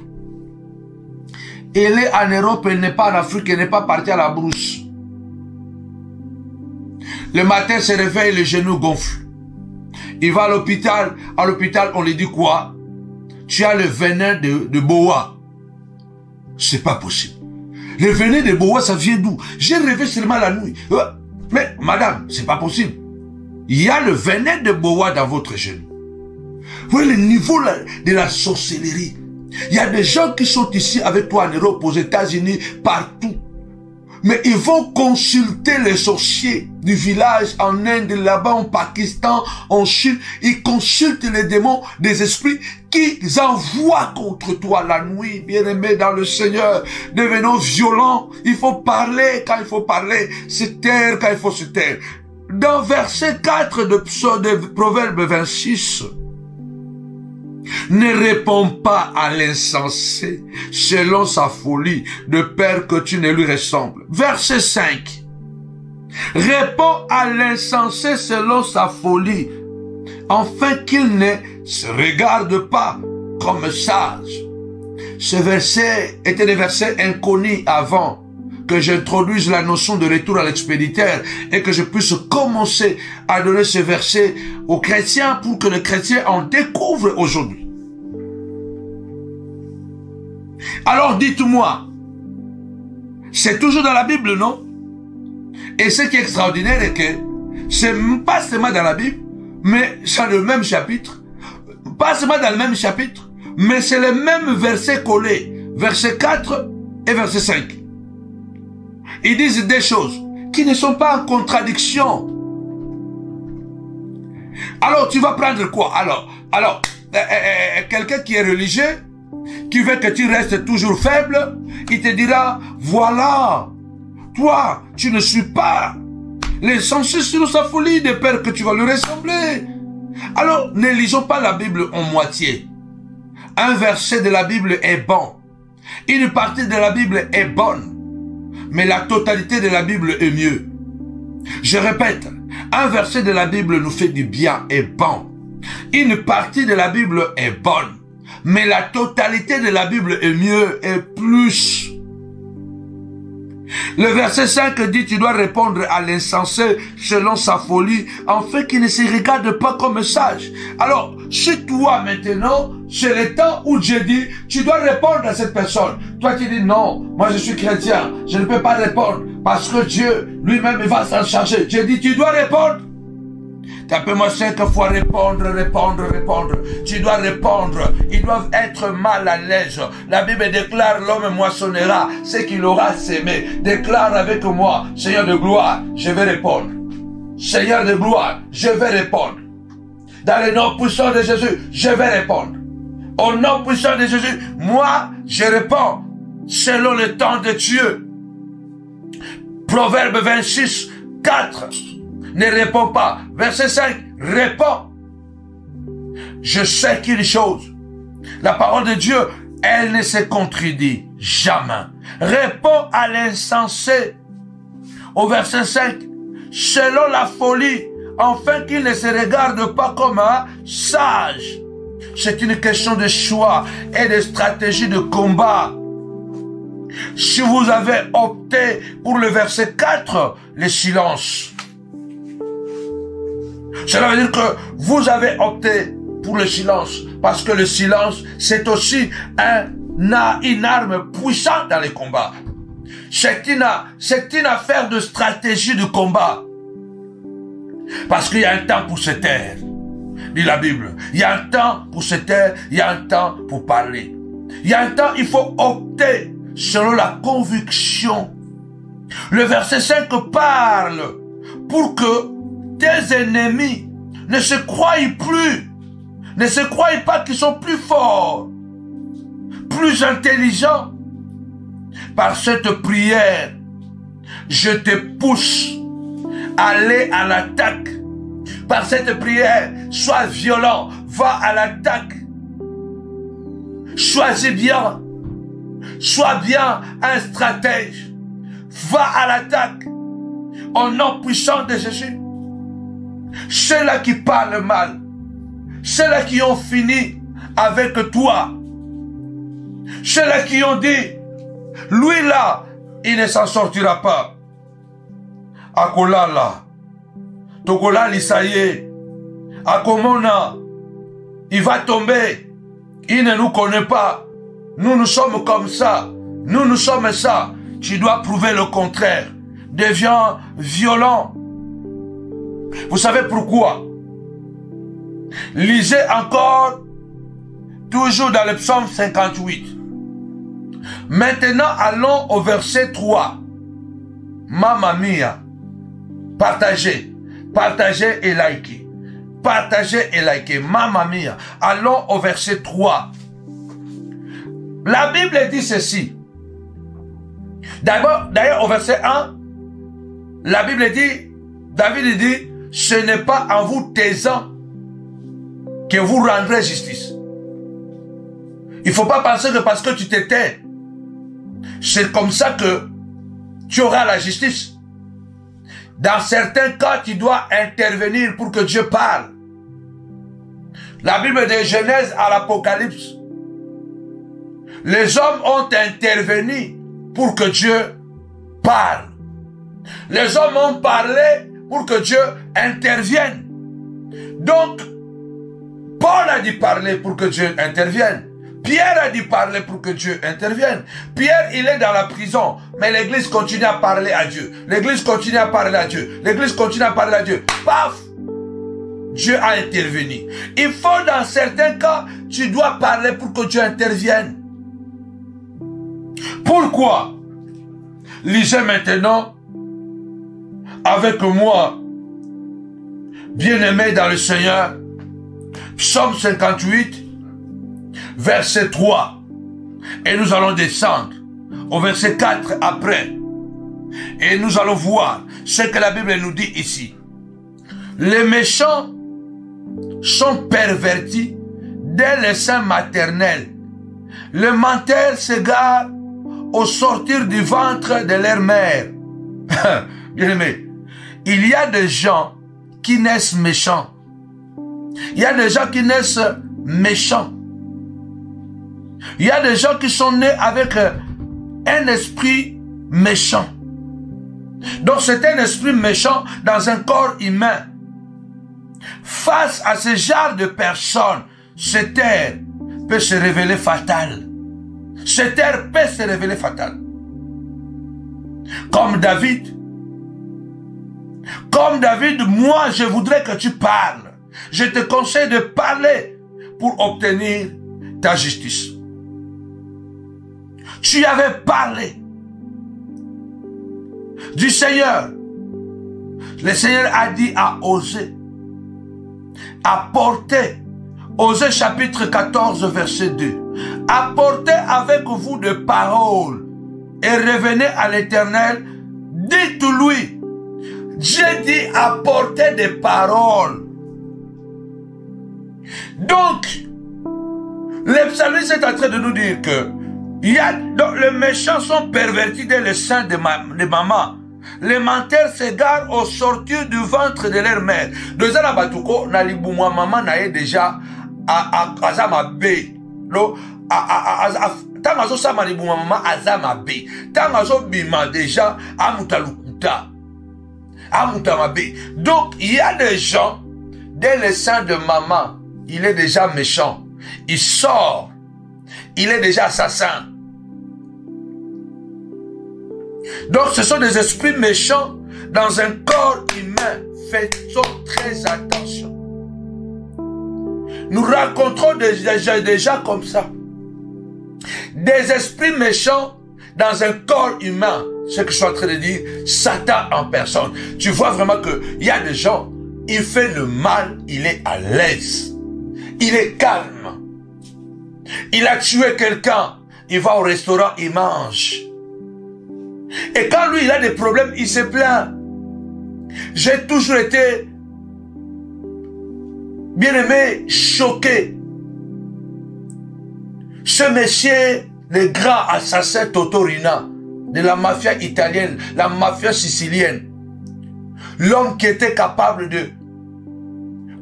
Elle est en Europe, elle n'est pas en Afrique, elle n'est pas partie à la brousse. Le matin, se réveille, le genou gonfle. Il va à l'hôpital. À l'hôpital, on lui dit quoi? Tu as le venin de boa. C'est pas possible. Le venin de boa, ça vient d'où? J'ai rêvé seulement la nuit. Mais, madame, c'est pas possible. Il y a le venin de boa dans votre genou. Vous voyez le niveau de la sorcellerie. Il y a des gens qui sont ici avec toi en Europe, aux États-Unis, partout. Mais ils vont consulter les sorciers du village en Inde, là-bas, en Pakistan, en Chine. Ils consultent les démons des esprits qu'ils envoient contre toi la nuit, bien-aimé dans le Seigneur. Devenons violents. Il faut parler quand il faut parler, se taire quand il faut se taire. Dans verset 4 de Proverbe 26, ne réponds pas à l'insensé selon sa folie, de peur que tu ne lui ressembles. Verset 5. Réponds à l'insensé selon sa folie, afin qu'il ne se regarde pas comme sage. Ce verset était des versets inconnus avant que j'introduise la notion de retour à l'expéditeur et que je puisse commencer à donner ce verset aux chrétiens pour que les chrétiens en découvrent aujourd'hui. Alors dites-moi, c'est toujours dans la Bible, non? Et ce qui est extraordinaire est que c'est pas seulement dans la Bible, mais c'est le même chapitre. Pas seulement dans le même chapitre, mais c'est le même verset collé. Verset 4 et verset 5. Ils disent des choses qui ne sont pas en contradiction. Alors tu vas prendre quoi? Alors, quelqu'un qui est religieux, qui veut que tu restes toujours faible, il te dira, voilà, toi, tu ne suis pas l'insensé sur sa folie de peur que tu vas lui ressembler. Alors, ne lisons pas la Bible en moitié. Un verset de la Bible est bon. Une partie de la Bible est bonne. Mais la totalité de la Bible est mieux. Je répète, un verset de la Bible nous fait du bien et bon. Une partie de la Bible est bonne. Mais la totalité de la Bible est mieux et plus. Le verset 5 dit, tu dois répondre à l'insensé selon sa folie, afin qu'il ne se regarde pas comme sage. Alors, chez toi maintenant, c'est le temps où Dieu dit, tu dois répondre à cette personne. Toi qui dis, non, moi je suis chrétien, je ne peux pas répondre, parce que Dieu lui-même va s'en charger. Dieu dit, tu dois répondre. Tapez-moi 5 fois répondre. Tu dois répondre. Ils doivent être mal à l'aise. La Bible déclare, l'homme moissonnera ce qu'il aura sémé. Déclare avec moi, Seigneur de gloire, je vais répondre. Seigneur de gloire, je vais répondre. Dans le nom puissant de Jésus, je vais répondre. Au nom puissant de Jésus, moi, je réponds selon le temps de Dieu. Proverbe 26, 4. Ne réponds pas. Verset 5, réponds. Je sais qu'une chose, la parole de Dieu, elle ne se contredit jamais. Réponds à l'insensé. Au verset 5, selon la folie, afin qu'il ne se regarde pas comme un sage. C'est une question de choix et de stratégie de combat. Si vous avez opté pour le verset 4, le silence. Cela veut dire que vous avez opté pour le silence, parce que le silence, c'est aussi une arme puissante dans les combats. C'est une affaire de stratégie de combat. Parce qu'il y a un temps pour se taire, dit la Bible. Il y a un temps pour se taire, il y a un temps pour parler. Il y a un temps, il faut opter selon la conviction. Le verset 5 parle pour que tes ennemis ne se croient plus, ne se croient pas qu'ils sont plus forts, plus intelligents. Par cette prière, je te pousse à aller à l'attaque. Par cette prière, sois violent, va à l'attaque. Choisis bien, sois bien un stratège. Va à l'attaque. Au nom puissant de Jésus. Ceux-là qui parlent mal, ceux-là qui ont fini avec toi, ceux-là qui ont dit, lui là, il ne s'en sortira pas. Akolala, Tokolali ça y est, Akomona, il va tomber, il ne nous connaît pas, nous sommes comme ça, nous sommes ça. Tu dois prouver le contraire. Deviens violent. Vous savez pourquoi? Lisez encore toujours dans le psaume 58. Maintenant, allons au verset 3. Mamma mia. Partagez. Partagez et likez. Partagez et likez. Mamma mia. Allons au verset 3. La Bible dit ceci. D'ailleurs, au verset 1, la Bible dit, David dit, ce n'est pas en vous taisant que vous rendrez justice. Il ne faut pas penser que parce que tu te tais, c'est comme ça que tu auras la justice. Dans certains cas, tu dois intervenir pour que Dieu parle. La Bible de Genèse à l'Apocalypse, les hommes ont intervenu pour que Dieu parle. Les hommes ont parlé pour que Dieu intervienne. Donc, Paul a dit parler pour que Dieu intervienne. Pierre a dit parler pour que Dieu intervienne. Pierre, il est dans la prison, mais l'église continue à parler à Dieu. L'église continue à parler à Dieu. L'église continue à parler à Dieu. Paf! Dieu a intervenu. Il faut, dans certains cas, tu dois parler pour que Dieu intervienne. Pourquoi? Lisez maintenant avec moi, bien-aimés dans le Seigneur, Psaume 58, verset 3. Et nous allons descendre au verset 4 après. Et nous allons voir ce que la Bible nous dit ici. Les méchants sont pervertis dès le sein maternel. Les menteurs s'égarent au sortir du ventre de leur mère. Bien-aimé, il y a des gens qui naissent méchants. Il y a des gens qui naissent méchants. Il y a des gens qui sont nés avec un esprit méchant. Donc c'est un esprit méchant dans un corps humain. Face à ce genre de personnes, cette terre peut se révéler fatale. Cette terre peut se révéler fatale. Comme David, moi je voudrais que tu parles. Je te conseille de parler pour obtenir ta justice. Tu avais parlé du Seigneur. Le Seigneur a dit à Osée, apportez, Osée chapitre 14 verset 2, apportez avec vous des paroles et revenez à l'Éternel, dites-lui, Dieu dit apportez des paroles. Donc, le psalmiste est en train de nous dire que donc les méchants sont pervertis dans le sein de maman. Les menteurs s'égarent au sortir du ventre de leur mère. Déjà la batuko na libumwa maman na déjà azama be. Lo tangazo sama libumwa maman azama be. Tangazo bima déjà amutalukuta. Amutamabe. Donc il y a des gens dès le sein de maman, il est déjà méchant. Il sort. Il est déjà assassin. Donc ce sont des esprits méchants dans un corps humain. Faisons très attention. Nous rencontrons déjà comme ça des esprits méchants dans un corps humain. Ce que je suis en train de dire, Satan en personne. Tu vois vraiment qu'il y a des gens, il fait le mal, il est à l'aise. Il est calme. Il a tué quelqu'un, il va au restaurant, il mange. Et quand lui, il a des problèmes, il se plaint. J'ai toujours été, bien aimé, choqué. Ce monsieur, le grand assassin Totorina, de la mafia italienne, la mafia sicilienne, l'homme qui était capable de,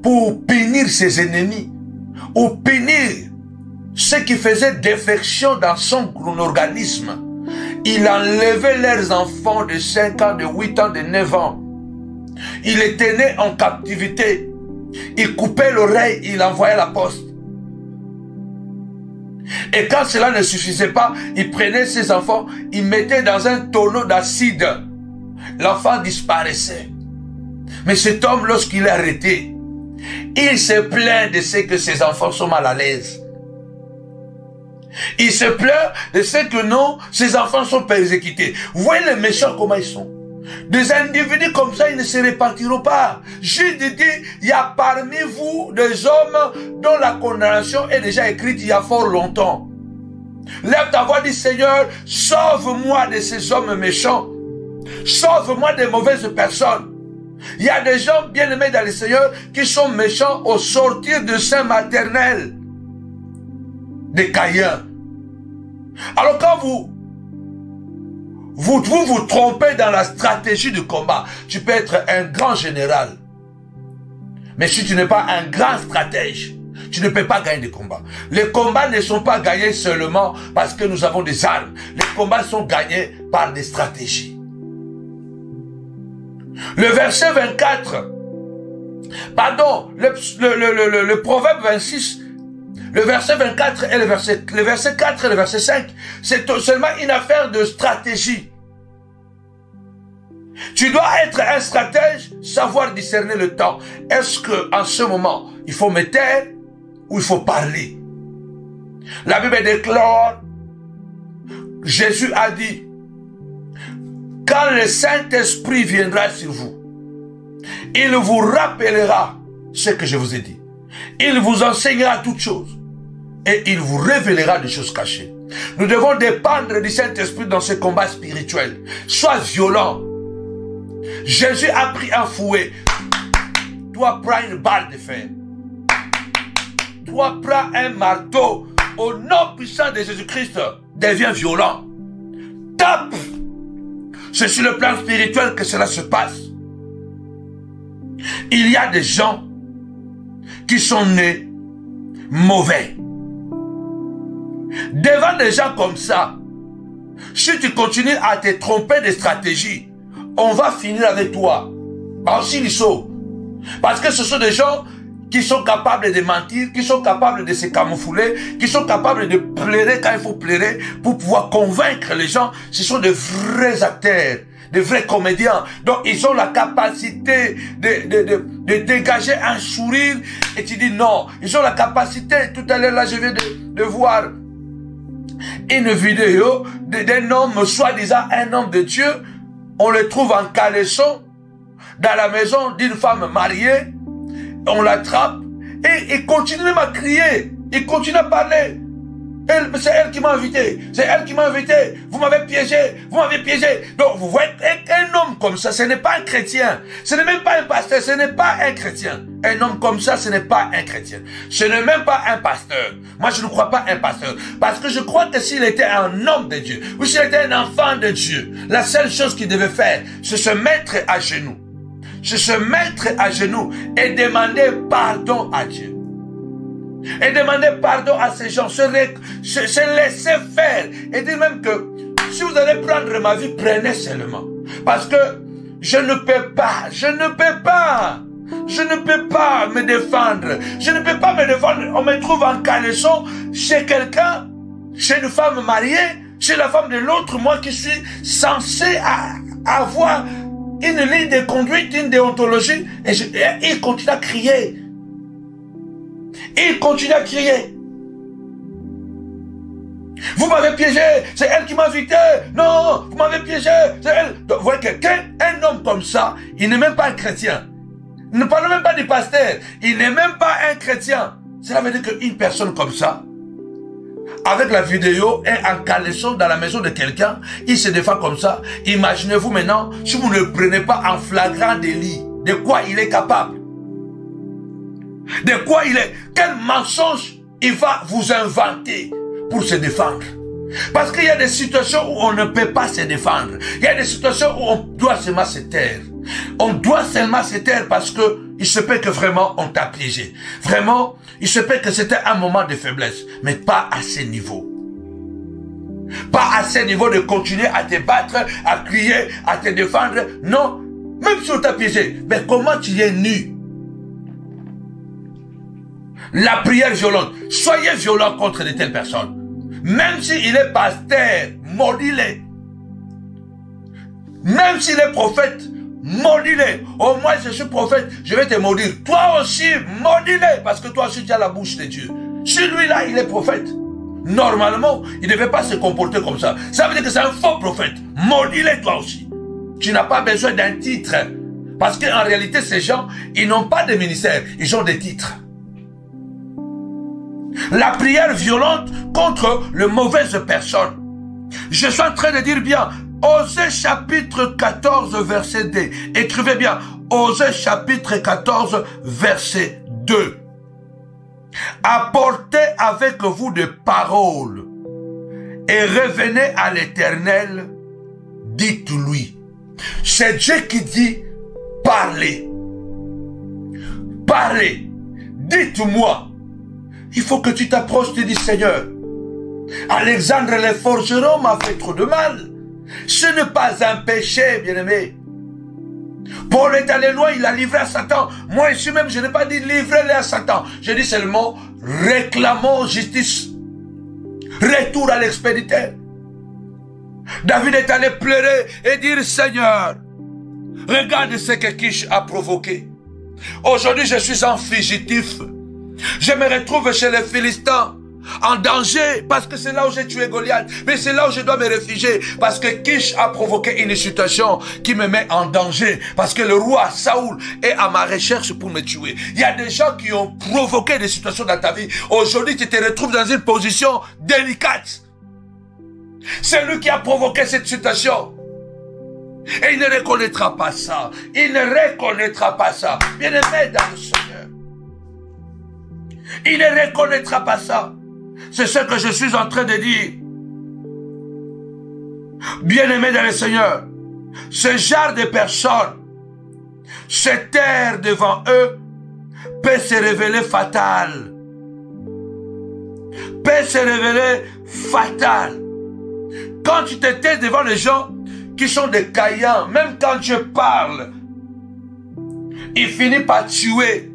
pour punir ses ennemis, ou punir ceux qui faisaient défection dans son organisme, il enlevait leurs enfants de 5 ans, de 8 ans, de 9 ans. Il les tenait en captivité. Il coupait l'oreille, il envoyait la poste. Et quand cela ne suffisait pas, il prenait ses enfants, il mettait dans un tonneau d'acide. L'enfant disparaissait. Mais cet homme, lorsqu'il est arrêté, il se plaint de ce que ses enfants sont mal à l'aise. Il se plaint de ce que non, ses enfants sont persécutés. Vous voyez les méchants comment ils sont. Des individus comme ça, ils ne se répartiront pas. Jésus dit, il y a parmi vous des hommes dont la condamnation est déjà écrite il y a fort longtemps. Lève ta voix, dit Seigneur, sauve-moi de ces hommes méchants. Sauve-moi des mauvaises personnes. Il y a des gens bien-aimés dans le Seigneur qui sont méchants au sortir de sein maternel de Caïn. Alors quand vous trompez dans la stratégie du combat, tu peux être un grand général. Mais si tu n'es pas un grand stratège, tu ne peux pas gagner des combats. Les combats ne sont pas gagnés seulement parce que nous avons des armes. Les combats sont gagnés par des stratégies. Le verset 24, pardon, le proverbe 26, le verset 24 et le verset 4 et le verset 5, c'est seulement une affaire de stratégie. Tu dois être un stratège, savoir discerner le temps. Est-ce qu'en ce moment, il faut me taire ou il faut parler? La Bible déclare, Jésus a dit, quand le Saint-Esprit viendra sur vous, il vous rappellera ce que je vous ai dit. Il vous enseignera toutes choses et il vous révélera des choses cachées. Nous devons dépendre du Saint-Esprit dans ce combat spirituel. Sois violent. Jésus a pris un fouet. Toi, prends une balle de fer. Toi, prends un marteau. Au nom puissant de Jésus-Christ, deviens violent. Tape. C'est sur le plan spirituel que cela se passe. Il y a des gens qui sont nés mauvais. Devant des gens comme ça, si tu continues à te tromper de stratégie, on va finir avec toi. Parce que ce sont des gens qui sont capables de mentir, qui sont capables de se camoufler, qui sont capables de plairer quand il faut plairer pour pouvoir convaincre les gens. Ce sont de vrais acteurs, de vrais comédiens. Donc ils ont la capacité de dégager un sourire et tu dis non. Ils ont la capacité, tout à l'heure là je viens de voir une vidéo d'un homme, soi-disant un homme de Dieu. On le trouve en caleçon dans la maison d'une femme mariée. On l'attrape et il continue même à crier. Il continue à parler. C'est elle qui m'a invité. C'est elle qui m'a invité. Vous m'avez piégé. Vous m'avez piégé. Donc, vous voyez, un homme comme ça, ce n'est pas un chrétien. Ce n'est même pas un pasteur. Ce n'est pas un chrétien. Un homme comme ça, ce n'est pas un chrétien. Ce n'est même pas un pasteur. Moi, je ne crois pas un pasteur. Parce que je crois que s'il était un homme de Dieu, ou s'il était un enfant de Dieu, la seule chose qu'il devait faire, c'est se mettre à genoux. C'est se mettre à genoux et demander pardon à Dieu. Et demander pardon à ces gens, se laisser faire. Et dire même que si vous allez prendre ma vie, prenez seulement. Parce que je ne peux pas me défendre. Je ne peux pas me défendre. On me trouve en caleçon chez quelqu'un, chez une femme mariée, chez la femme de l'autre, moi qui suis censé avoir une ligne de conduite, une déontologie, et il continue à crier. Il continue à crier. Vous m'avez piégé, c'est elle qui m'a invité. Non, vous m'avez piégé, c'est elle. Donc, vous voyez qu'un homme comme ça, il n'est même pas un chrétien. Ne parlons même pas du pasteur. Il n'est même pas un chrétien. Cela veut dire qu'une personne comme ça, avec la vidéo, est en caleçon dans la maison de quelqu'un, il se défend comme ça. Imaginez-vous maintenant, si vous ne le prenez pas en flagrant délit, de quoi il est capable? De quoi il est? Quel mensonge il va vous inventer pour se défendre? Parce qu'il y a des situations où on ne peut pas se défendre. Il y a des situations où on doit seulement se taire. On doit seulement se taire parce que il se peut que vraiment on t'a piégé. Vraiment, il se peut que c'était un moment de faiblesse, mais pas à ce niveau. Pas à ce niveau de continuer à te battre, à crier, à te défendre. Non, même si on t'a piégé, mais comment tu es nu? La prière violente. Soyez violent contre de telles personnes. Même s'il est pasteur, maudis-le. Même s'il est prophète, maudis-le. Au moins je suis prophète, je vais te maudire. Toi aussi, maudis-le. Parce que toi aussi tu as la bouche de Dieu. Celui-là, il est prophète. normalement, il ne devait pas se comporter comme ça. Ça veut dire que c'est un faux prophète. Maudis-les toi aussi. Tu n'as pas besoin d'un titre. Parce qu'en réalité, ces gens, ils n'ont pas de ministère, ils ont des titres. La prière violente contre les mauvaises personnes. Je suis en train de dire bien, Osée chapitre 14, verset 2. Écrivez bien, Osée chapitre 14, verset 2. Apportez avec vous des paroles et revenez à l'Éternel, dites-lui. C'est Dieu qui dit, parlez. Parlez. Dites-moi. Il faut que tu t'approches, tu dis, Seigneur, Alexandre le forgeron m'a fait trop de mal. Ce n'est pas un péché, bien-aimé. Paul est allé loin, il a livré à Satan. Moi ici même, je n'ai pas dit livrez-les à Satan. Je dis seulement réclamons justice. Retour à l'expéditeur. David est allé pleurer et dire, Seigneur, regarde ce que Kish a provoqué. Aujourd'hui, je suis un fugitif. Je me retrouve chez les Philistins, en danger, parce que c'est là où j'ai tué Goliath. Mais c'est là où je dois me réfugier, parce que Kish a provoqué une situation qui me met en danger, parce que le roi Saoul est à ma recherche pour me tuer. Il y a des gens qui ont provoqué des situations dans ta vie. Aujourd'hui, tu te retrouves dans une position délicate. C'est lui qui a provoqué cette situation. Et il ne reconnaîtra pas ça. Il ne reconnaîtra pas ça. Bien-aimé dans le Seigneur. Il ne reconnaîtra pas ça. C'est ce que je suis en train de dire. Bien-aimé dans le Seigneur, ce genre de personnes, se taire devant eux, peut se révéler fatal. Peut se révéler fatal. Quand tu te tais devant les gens qui sont des caïens, même quand je parle, il finit par tuer.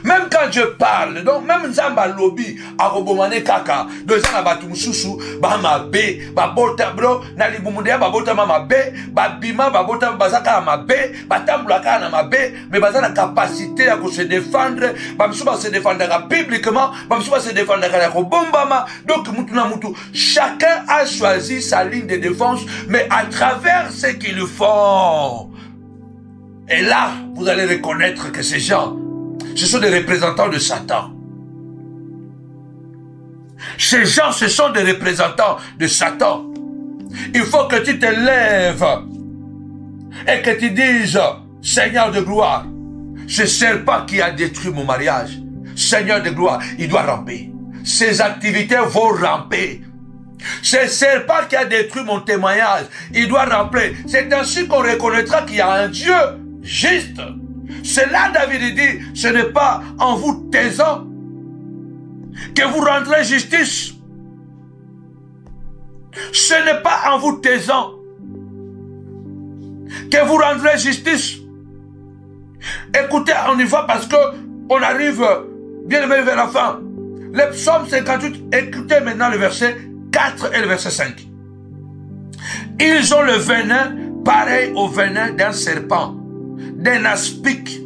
Même quand je parle, donc même Zamba Lobby, Arobomane Kaka, deux ans à Batumsusu, Bamabe, Babota Bro, Nalibumudea, Babota Mamabe, Babima, Babota Bazaka Mabe, Batambulaka Namabe, mais Bazan a la capacité à se défendre, Bamsuba se défendra publiquement, Bamsuba se défendra à Bombama, donc Mutuna Mutu. Chacun a choisi sa ligne de défense, mais à travers ce qu'ils font. Et là, vous allez reconnaître que ces gens, ce sont des représentants de Satan. Ces gens, ce sont des représentants de Satan. Il faut que tu te lèves et que tu dises, Seigneur de gloire, ce serpent qui a détruit mon mariage, Seigneur de gloire, il doit ramper. Ses activités vont ramper. Ce serpent qui a détruit mon témoignage, il doit ramper. C'est ainsi qu'on reconnaîtra qu'il y a un Dieu juste. C'est là, David dit, ce n'est pas en vous taisant que vous rendrez justice. Ce n'est pas en vous taisant que vous rendrez justice. Écoutez, on y va parce que on arrive bien vers la fin. Le psaume 58, écoutez maintenant le verset 4 et le verset 5. Ils ont le venin pareil au venin d'un serpent, d'un aspic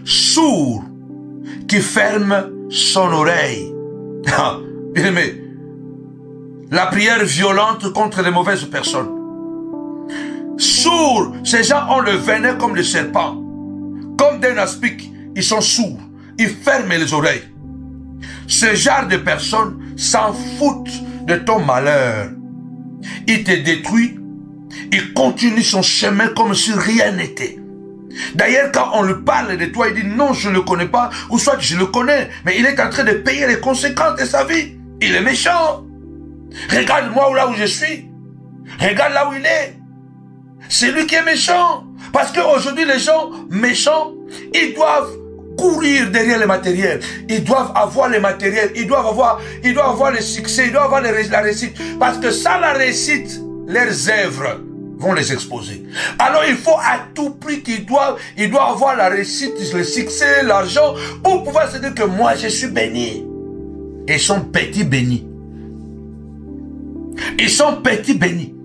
sourd qui ferme son oreille. Bien aimé, la prière violente contre les mauvaises personnes. Sourds, ces gens ont le venin comme le serpent, comme d'un aspic, ils sont sourds, ils ferment les oreilles. Ce genre de personnes s'en foutent de ton malheur. Il te détruit, il continue son chemin comme si rien n'était. D'ailleurs, quand on lui parle de toi, il dit non, je ne le connais pas, ou soit je le connais, mais il est en train de payer les conséquences de sa vie. Il est méchant. Regarde-moi là où je suis. Regarde là où il est. C'est lui qui est méchant. Parce qu'aujourd'hui, les gens méchants, ils doivent courir derrière le matériel. Ils doivent avoir le matériel. Ils doivent avoir le succès. Ils doivent avoir la réussite. Parce que sans la réussite, leurs œuvres vont les exposer. Alors il faut à tout prix qu'ils doivent avoir la réussite, le succès, l'argent, pour pouvoir se dire que moi je suis béni. Ils sont petits bénis. Ils sont petits bénis.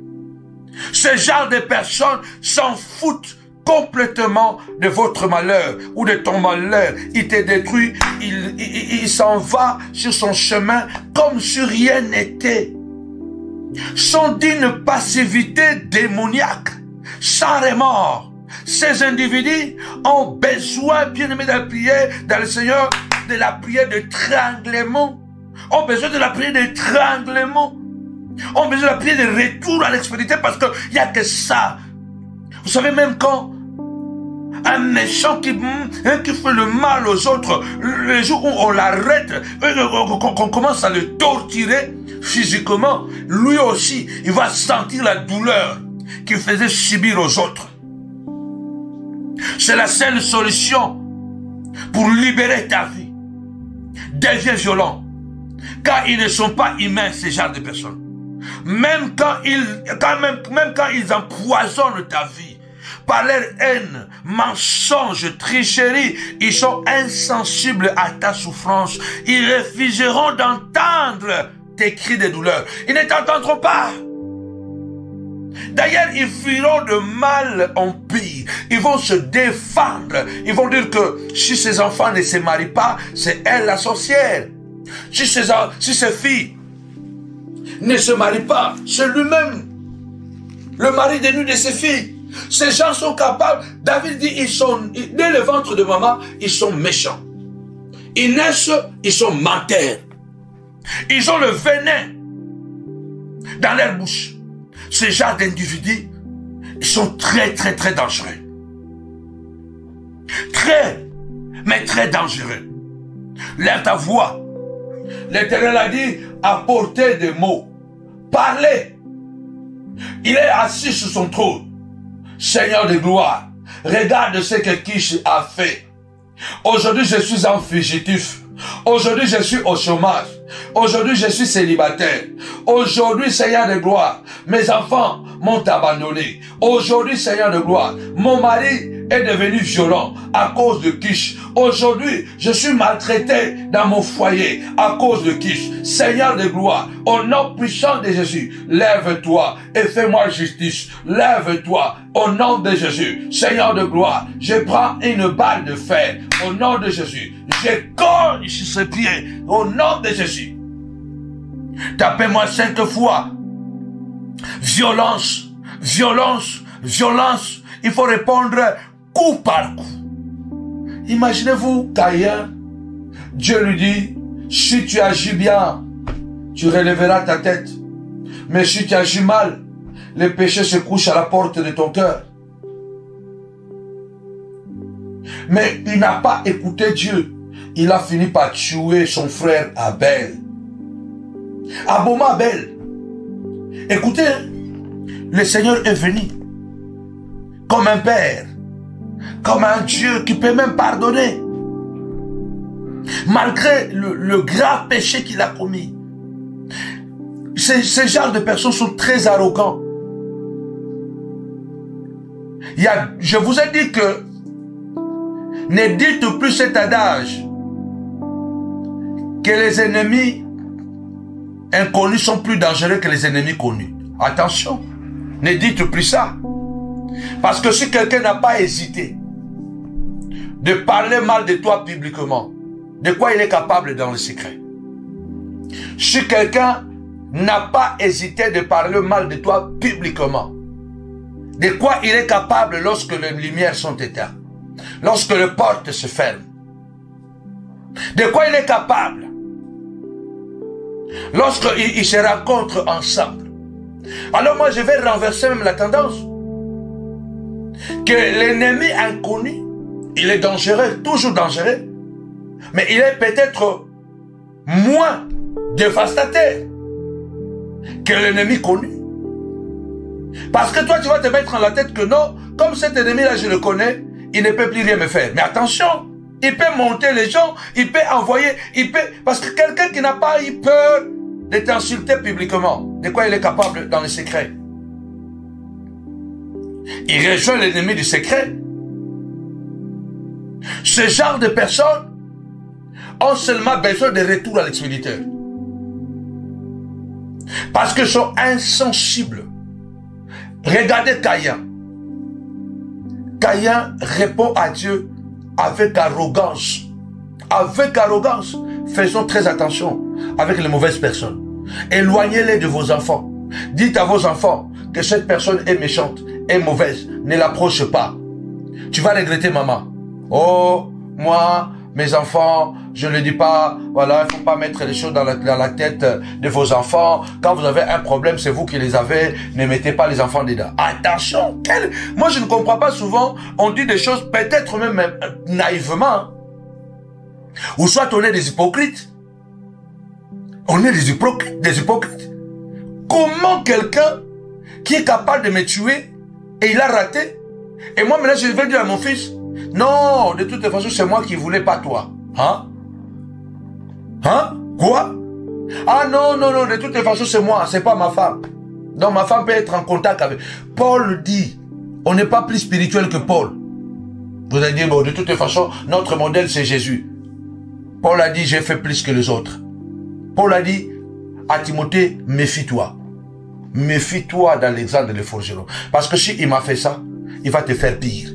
Ce genre de personnes s'en foutent complètement de votre malheur ou de ton malheur. Il te détruit, il s'en va sur son chemin comme si rien n'était. Sont d'une passivité démoniaque, sans remords. Ces individus ont besoin, bien aimé, de la prière dans le Seigneur, de la prière de tremblement. Ont besoin de la prière de tremblement. Ont besoin de la prière de retour à l'expédition parce qu'il n'y a que ça. Vous savez, même quand un méchant qui fait le mal aux autres, le jour où on l'arrête, qu'on commence à le torturer physiquement, lui aussi, il va sentir la douleur qu'il faisait subir aux autres. C'est la seule solution pour libérer ta vie. Deviens violent. Car ils ne sont pas humains, ces genres de personnes. Même quand ils empoisonnent ta vie, par leur haine, mensonge, tricherie, ils sont insensibles à ta souffrance. Ils refuseront d'entendre tes cris de douleur. Ils ne t'entendront pas. D'ailleurs, ils fuiront de mal en pire. Ils vont se défendre. Ils vont dire que si ces enfants ne se marient pas, c'est elle la sorcière. Si ces filles ne se marient pas, c'est lui-même le mari de l'une de ses filles. Ces gens sont capables. David dit, dès le ventre de maman, ils sont méchants. Ils naissent, ils sont menteurs. Ils ont le venin dans leur bouche. Ces genres d'individus, ils sont très, très, très dangereux. Très, mais très dangereux. Lève ta voix. L'Éternel a dit, apportez des mots. Parlez. Il est assis sur son trône. Seigneur de gloire, regarde ce que Kish a fait. Aujourd'hui, je suis un fugitif. Aujourd'hui, je suis au chômage. Aujourd'hui, je suis célibataire. Aujourd'hui, Seigneur de gloire, mes enfants m'ont abandonné. Aujourd'hui, Seigneur de gloire, mon mari est devenu violent à cause de Kish. Aujourd'hui, je suis maltraité dans mon foyer à cause de Kish. Seigneur de gloire, au nom puissant de Jésus, lève-toi et fais-moi justice. Lève-toi au nom de Jésus. Seigneur de gloire, je prends une balle de fer au nom de Jésus. Je cogne sur ses pieds au nom de Jésus. Tapez-moi 5 fois. Violence, violence, violence. Il faut répondre coup par coup. Imaginez-vous Caïn, Dieu lui dit, si tu agis bien, tu relèveras ta tête. Mais si tu agis mal, le péché se couche à la porte de ton cœur. Mais il n'a pas écouté Dieu. Il a fini par tuer son frère Abel. Aboma Abel. Écoutez, le Seigneur est venu comme un père, comme un Dieu qui peut même pardonner, malgré le grave péché qu'il a commis. Ces genres de personnes sont très arrogants. Je vous ai dit que ne dites plus cet adage que les ennemis inconnus sont plus dangereux que les ennemis connus. Attention, ne dites plus ça. Parce que si quelqu'un n'a pas hésité de parler mal de toi publiquement, de quoi il est capable dans le secret? Si quelqu'un n'a pas hésité de parler mal de toi publiquement, de quoi il est capable lorsque les lumières sont éteintes, lorsque les portes se ferment? De quoi il est capable lorsqu'ils se rencontrent ensemble? Alors moi je vais renverser même la tendance. Que l'ennemi inconnu, il est dangereux, toujours dangereux, mais il est peut-être moins dévastateur que l'ennemi connu. Parce que toi tu vas te mettre en la tête que non, comme cet ennemi-là je le connais, il ne peut plus rien me faire. Mais attention, il peut monter les gens, il peut envoyer, parce que quelqu'un qui n'a pas eu peur de t'insulter publiquement, de quoi il est capable dans le secret? Il rejoint l'ennemi du secret. Ce genre de personnes ont seulement besoin de retour à l'expéditeur. Parce qu'ils sont insensibles. Regardez Caïn. Caïn répond à Dieu avec arrogance. Avec arrogance. Faisons très attention avec les mauvaises personnes. Éloignez-les de vos enfants. Dites à vos enfants que cette personne est méchante, est mauvaise. Ne l'approche pas. Tu vas regretter, maman. Oh, moi, mes enfants, je ne dis pas, voilà, il ne faut pas mettre les choses dans la tête de vos enfants. Quand vous avez un problème, c'est vous qui les avez. Ne mettez pas les enfants dedans. Attention, moi je ne comprends pas souvent, on dit des choses peut-être même naïvement. Ou soit on est des hypocrites. On est des hypocrites. Comment quelqu'un qui est capable de me tuer et il a raté, et moi maintenant je vais dire à mon fils, non, de toute façon c'est moi qui voulais pas toi. Hein? Hein? Quoi? Ah non, de toute façon c'est moi, c'est pas ma femme. Donc ma femme peut être en contact avec. Paul dit, on n'est pas plus spirituel que Paul. Vous allez dire, bon, de toute façon, notre modèle c'est Jésus. Paul a dit, j'ai fait plus que les autres. Paul a dit à Timothée, méfie-toi. Méfie-toi d'Alexandre le forgeron. Parce que si il m'a fait ça, il va te faire pire.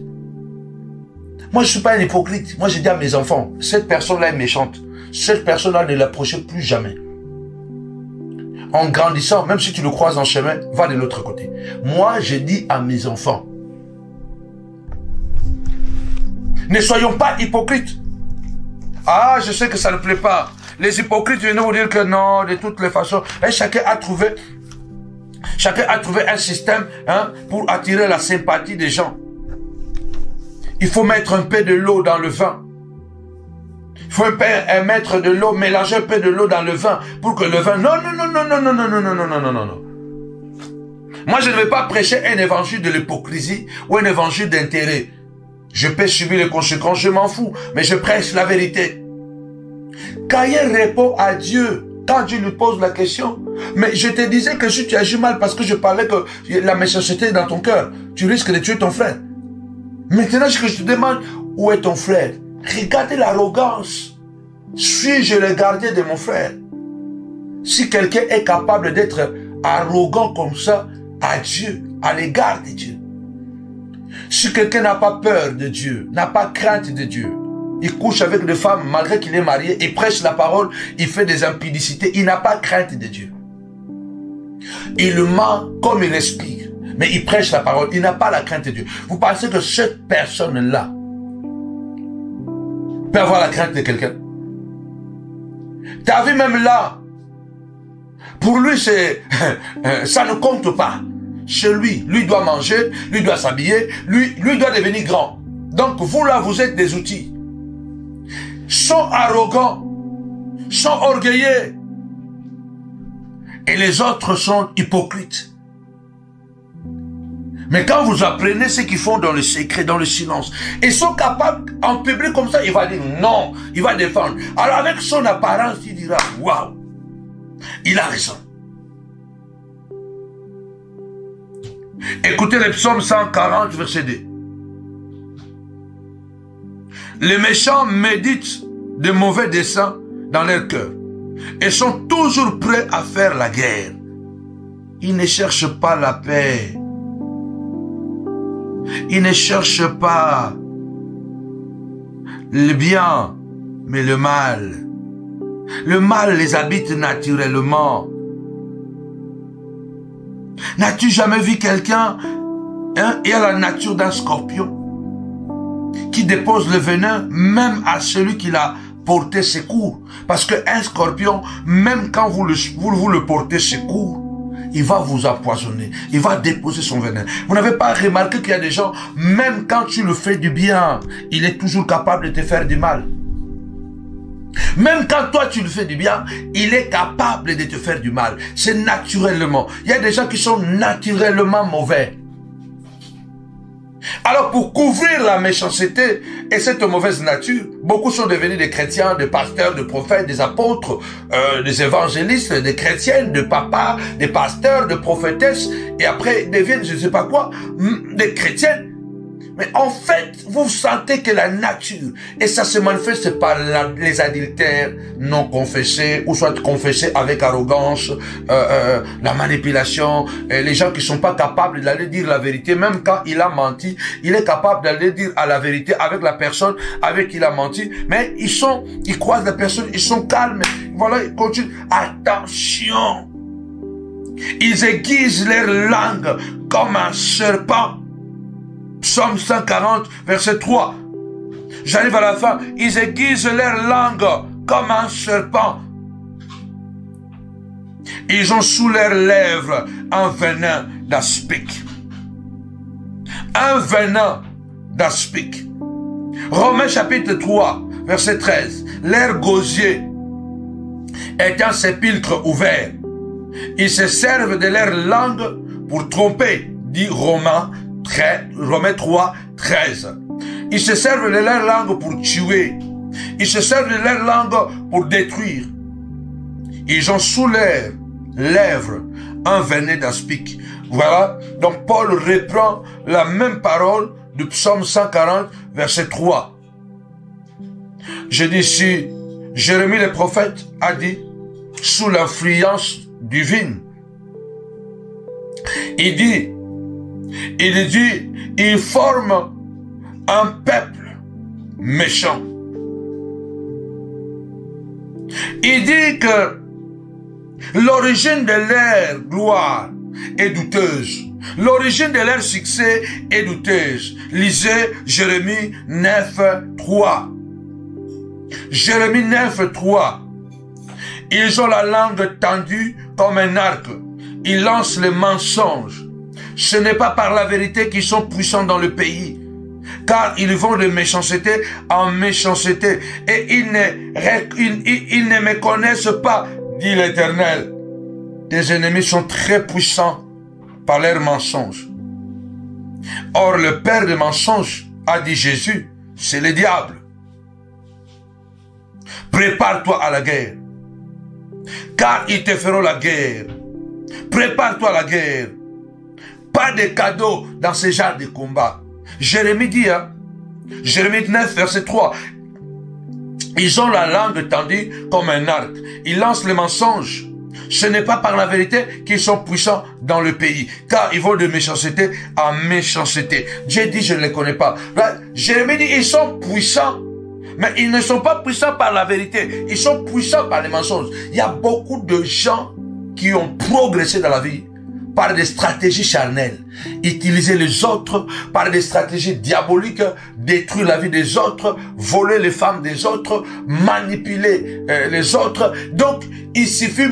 Moi, je ne suis pas un hypocrite. Moi, je dis à mes enfants, cette personne-là est méchante. Cette personne-là, ne l'approchez plus jamais. En grandissant, même si tu le croises en chemin, va de l'autre côté. Moi, je dis à mes enfants, ne soyons pas hypocrites. Ah, je sais que ça ne plaît pas. Les hypocrites viennent vous dire que non, de toutes les façons. Et chacun a trouvé un système pour attirer la sympathie des gens. Il faut mettre un peu de l'eau dans le vin. Il faut mettre de l'eau, mélanger un peu de l'eau dans le vin pour que le vin... Non. Moi, je ne vais pas prêcher un évangile de l'hypocrisie ou un évangile d'intérêt. Je peux subir les conséquences, je m'en fous, mais je prêche la vérité. Caïn répond à Dieu quand Dieu lui pose la question. Mais je te disais que si tu agis mal parce que je parlais que la méchanceté est dans ton cœur, tu risques de tuer ton frère. Maintenant, je te demande, où est ton frère? Regardez l'arrogance. Suis-je le gardien de mon frère? Si quelqu'un est capable d'être arrogant comme ça à Dieu, à l'égard de Dieu, si quelqu'un n'a pas peur de Dieu, n'a pas crainte de Dieu, il couche avec des femmes malgré qu'il est marié, il prêche la parole, il fait des impudicités, il n'a pas crainte de Dieu. Il ment comme il respire, mais il prêche la parole, il n'a pas la crainte de Dieu. Vous pensez que cette personne-là peut avoir la crainte de quelqu'un? Ta vie même là, pour lui c'est ça ne compte pas. Chez lui, lui doit manger, lui doit s'habiller, lui doit devenir grand. Donc vous là, vous êtes des outils. Sont arrogants, sont orgueilleux. Et les autres sont hypocrites. Mais quand vous apprenez ce qu'ils font dans le secret, dans le silence, ils sont capables, en public comme ça, il va dire non, il va défendre. Alors avec son apparence, il dira, waouh, il a raison. Écoutez le psaume 140, verset 2. Les méchants méditent de mauvais desseins dans leur cœur et sont toujours prêts à faire la guerre. Ils ne cherchent pas la paix. Ils ne cherchent pas le bien, mais le mal. Le mal les habite naturellement. N'as-tu jamais vu quelqu'un et à la nature d'un scorpion qui dépose le venin même à celui qui l'a porté secours? Parce qu'un scorpion, même quand vous le portez secours, il va vous empoisonner, il va déposer son venin. Vous n'avez pas remarqué qu'il y a des gens, même quand tu le fais du bien, il est toujours capable de te faire du mal. Même quand toi tu le fais du bien, il est capable de te faire du mal. C'est naturellement. Il y a des gens qui sont naturellement mauvais. Alors pour couvrir la méchanceté et cette mauvaise nature, beaucoup sont devenus des chrétiens, des pasteurs, des prophètes, des apôtres, des évangélistes, des chrétiennes, des papas, des pasteurs, des prophétesses, et après deviennent je ne sais pas quoi, des chrétiennes. Mais en fait, vous sentez que la nature, et ça se manifeste par les adultères non confessés, ou soit confessés avec arrogance, la manipulation, les gens qui sont pas capables d'aller dire la vérité, même quand il a menti, il est capable d'aller dire à la vérité avec la personne avec qui il a menti, mais ils croisent la personne, ils sont calmes, voilà, ils continuent. Attention! Ils aiguisent leur langue comme un serpent. Psaume 140, verset 3. J'arrive à la fin. Ils aiguisent leur langue comme un serpent. Ils ont sous leurs lèvres un venin d'aspic. Un venin d'aspic. Romains chapitre 3, verset 13. Leur gosier est un sépulcre ouvert. Ils se servent de leur langue pour tromper, dit Romains 3, 13. Ils se servent de leur langue pour tuer. Ils se servent de leur langue pour détruire. Ils ont sous leurs lèvres un venin d'aspic. Voilà. Donc Paul reprend la même parole du psaume 140, verset 3. Je dis ici, Jérémie le prophète a dit, sous l'influence divine, il dit, il forme un peuple méchant. Il dit que l'origine de leur gloire est douteuse. L'origine de leur succès est douteuse. Lisez Jérémie 9, 3. Jérémie 9, 3. Ils ont la langue tendue comme un arc. Ils lancent les mensonges. Ce n'est pas par la vérité qu'ils sont puissants dans le pays, car ils vont de méchanceté en méchanceté, et ils ne me connaissent pas, dit l'Éternel. Tes ennemis sont très puissants par leurs mensonges. Or, le père des mensonges, a dit Jésus, c'est le diable. Prépare-toi à la guerre, car ils te feront la guerre. Prépare-toi à la guerre. Pas de cadeaux dans ce genre de combat. Jérémie dit, Jérémie 9, verset 3, ils ont la langue tendue comme un arc. Ils lancent les mensonges. Ce n'est pas par la vérité qu'ils sont puissants dans le pays, car ils vont de méchanceté en méchanceté. Dieu dit, je ne les connais pas. Là, Jérémie dit, ils sont puissants, mais ils ne sont pas puissants par la vérité. Ils sont puissants par les mensonges. Il y a beaucoup de gens qui ont progressé dans la vie par des stratégies charnelles, utiliser les autres par des stratégies diaboliques, détruire la vie des autres, voler les femmes des autres, manipuler les autres. Donc, il suffit,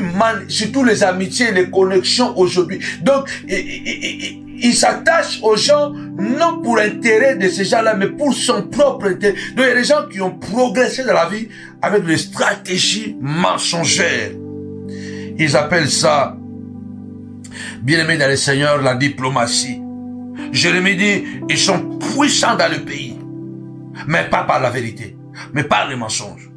surtout les amitiés, les connexions aujourd'hui. Donc, il s'attache aux gens, non pour l'intérêt de ces gens-là, mais pour son propre intérêt. Donc, il y a des gens qui ont progressé dans la vie avec des stratégies mensongères. Ils appellent ça, bien-aimés dans le Seigneur, la diplomatie. Jérémie dit, ils sont puissants dans le pays, mais pas par la vérité, mais par les mensonges.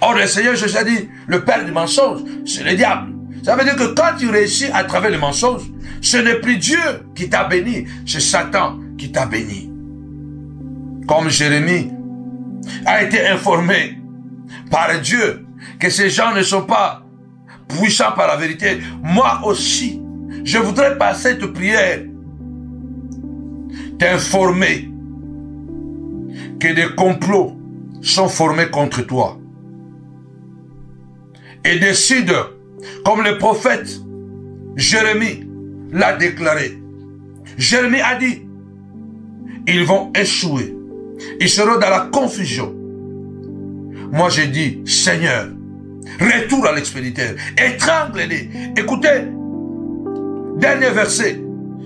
Or, le Seigneur Jésus a dit, le père du mensonge, c'est le diable. Ça veut dire que quand tu réussis à travers les mensonges, ce n'est plus Dieu qui t'a béni, c'est Satan qui t'a béni. Comme Jérémie a été informé par Dieu que ces gens ne sont pas puissants par la vérité, moi aussi, je voudrais par cette prière t'informer que des complots sont formés contre toi. Et décide, comme le prophète Jérémie l'a déclaré. Jérémie a dit, ils vont échouer. Ils seront dans la confusion. Moi j'ai dit, Seigneur, retour à l'expéditeur, étrangle-les. Écoutez, dernier verset,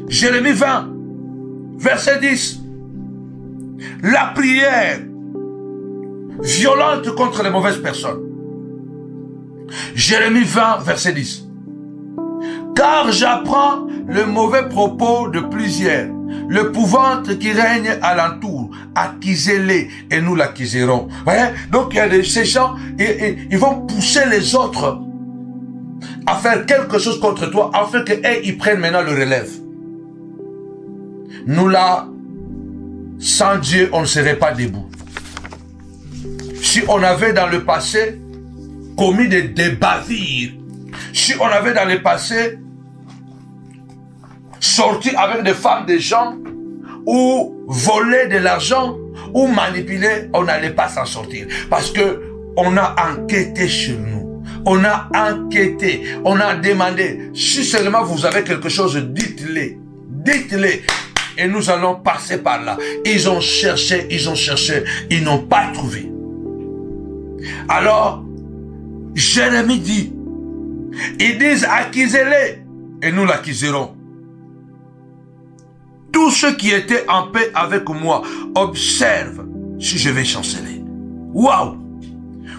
Jérémie 20, verset 10. La prière violente contre les mauvaises personnes. Jérémie 20, verset 10. Car j'apprends le mauvais propos de plusieurs, l'épouvante qui règne alentour. Acquisez-les et nous l'acquiserons. Donc il y a ces gens, ils vont pousser les autres à faire quelque chose contre toi, afin qu'ils prennent maintenant le relève. Nous sans Dieu, on ne serait pas debout. Si on avait dans le passé commis des bavures, si on avait dans le passé sorti avec des femmes des gens, ou volé de l'argent, ou manipulé, on n'allait pas s'en sortir. Parce que on a enquêté sur nous. On a enquêté, on a demandé. Si seulement vous avez quelque chose, dites-le. Dites-le. Et nous allons passer par là. Ils ont cherché, ils n'ont pas trouvé. Alors, Jérémie dit, ils disent accusez-les, et nous l'accuserons. Tous ceux qui étaient en paix avec moi observent si je vais chanceler. Waouh!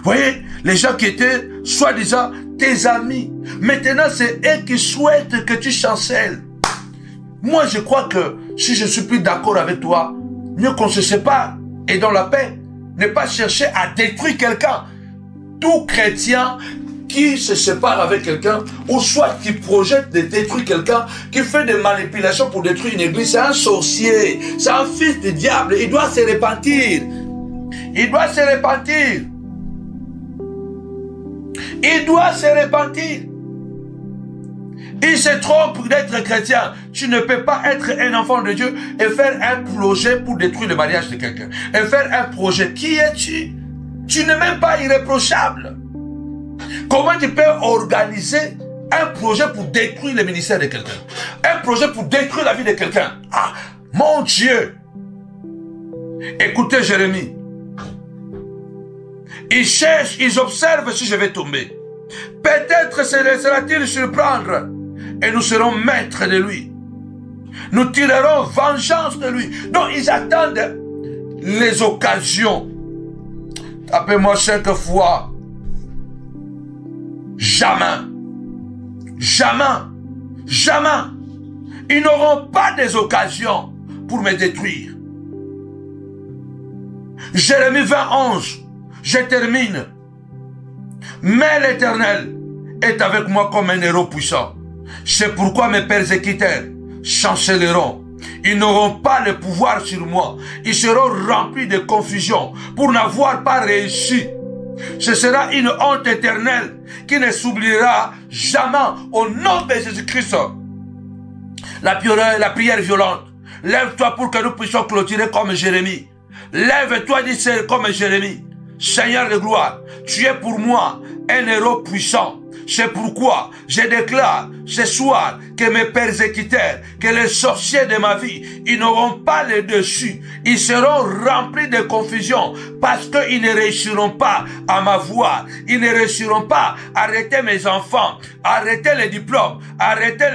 Voyez, les gens qui étaient soi-disant tes amis, maintenant c'est eux qui souhaitent que tu chancelles. Moi je crois que si je suis plus d'accord avec toi, mieux qu'on se sépare et dans la paix, ne pas chercher à détruire quelqu'un. Tout chrétien qui se sépare avec quelqu'un, ou soit qui projette de détruire quelqu'un, qui fait des manipulations pour détruire une église, c'est un sorcier, c'est un fils du diable, il doit se repentir. Il doit se repentir. Il doit se repentir. Il se trompe d'être chrétien. Tu ne peux pas être un enfant de Dieu et faire un projet pour détruire le mariage de quelqu'un. Et faire un projet. Qui es-tu? Tu n'es même pas irréprochable. Comment tu peux organiser un projet pour détruire le ministère de quelqu'un? Un projet pour détruire la vie de quelqu'un? Ah, mon Dieu! Écoutez Jérémie. Ils cherchent, ils observent si je vais tomber. Peut-être sera-t-il surprendre et nous serons maîtres de lui. Nous tirerons vengeance de lui. Donc ils attendent les occasions. Tapez-moi 5 fois. Jamais. Jamais. Jamais. Ils n'auront pas des occasions pour me détruire. Jérémie 20:11. Je termine. Mais l'Éternel est avec moi comme un héros puissant. C'est pourquoi mes persécuteurs chanceleront. Ils n'auront pas le pouvoir sur moi. Ils seront remplis de confusion pour n'avoir pas réussi. Ce sera une honte éternelle qui ne s'oubliera jamais au nom de Jésus-Christ. La prière violente. Lève-toi pour que nous puissions clôturer comme Jérémie. Lève-toi, dis comme Jérémie. Seigneur de gloire, tu es pour moi un héros puissant. C'est pourquoi je déclare ce soir que mes persécuteurs, que les sorciers de ma vie, ils n'auront pas le dessus. Ils seront remplis de confusion parce qu'ils ne réussiront pas à m'avoir. Ils ne réussiront pas à arrêter mes enfants, arrêter les diplômes, arrêter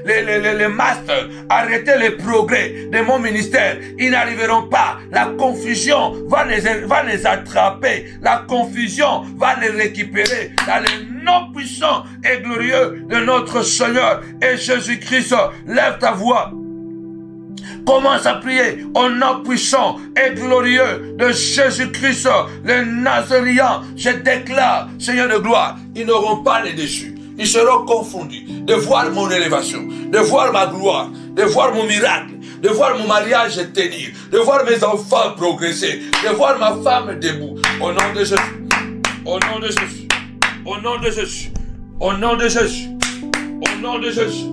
les masters, arrêter les progrès de mon ministère. Ils n'arriveront pas. La confusion va les attraper. La confusion va les récupérer dans le nom puissant et glorieux de notre Seigneur et Jésus-Christ. Lève ta voix. Commence à prier au nom puissant et glorieux de Jésus-Christ, le Nazaréen. Je déclare, Seigneur de gloire, ils n'auront pas les dessus. Ils seront confondus de voir mon élévation, de voir ma gloire, de voir mon miracle, de voir mon mariage tenir, de voir mes enfants progresser, de voir ma femme debout. Au nom de Jésus, au nom de Jésus, au nom de Jésus, au nom de Jésus, au nom de Jésus,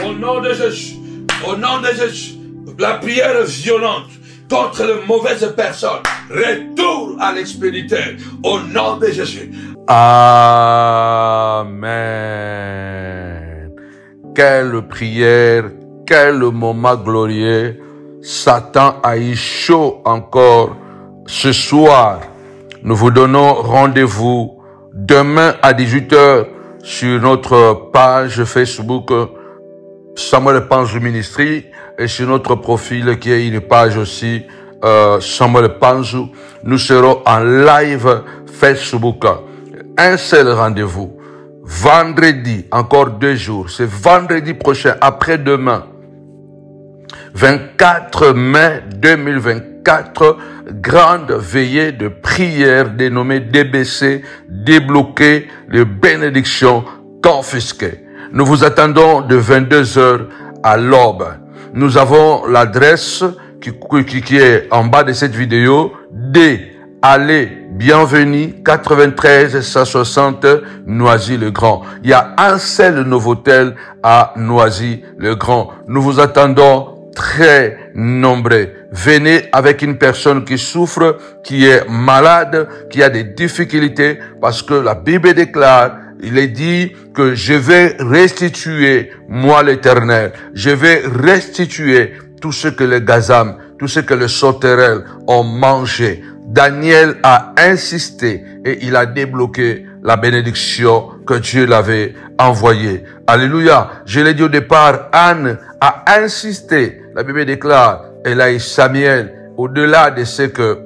au nom de Jésus, au nom de Jésus. La prière violente contre les mauvaises personnes. Retour à l'expéditeur. Au nom de Jésus. Amen. Quelle prière, quel moment glorieux. Satan a eu chaud encore ce soir. Nous vous donnons rendez-vous demain à 18h sur notre page Facebook Samuel Panzou Ministry et sur notre profil qui est une page aussi Samuel Panzou. Nous serons en live Facebook. Un seul rendez-vous. Vendredi, encore 2 jours. C'est vendredi prochain, après-demain. 24 mai 2024, grande veillée de prière dénommée DBC, débloquer les bénédictions confisquées. Nous vous attendons de 22h à l'aube. Nous avons l'adresse qui est en bas de cette vidéo. D. Allez, bienvenue, 93 160 Noisy-le-Grand. Il y a un seul Novotel à Noisy-le-Grand. Nous vous attendons très nombreux. Venez avec une personne qui souffre, qui est malade, qui a des difficultés, parce que la Bible déclare, il est dit que je vais restituer, moi l'Éternel, je vais restituer tout ce que les gazam, tout ce que les sauterelles ont mangé. Daniel a insisté et il a débloqué la bénédiction que Dieu l'avait envoyée. Alléluia. Je l'ai dit au départ, Anne a insisté. La Bible déclare, elle a eu Samuel, au-delà de ce que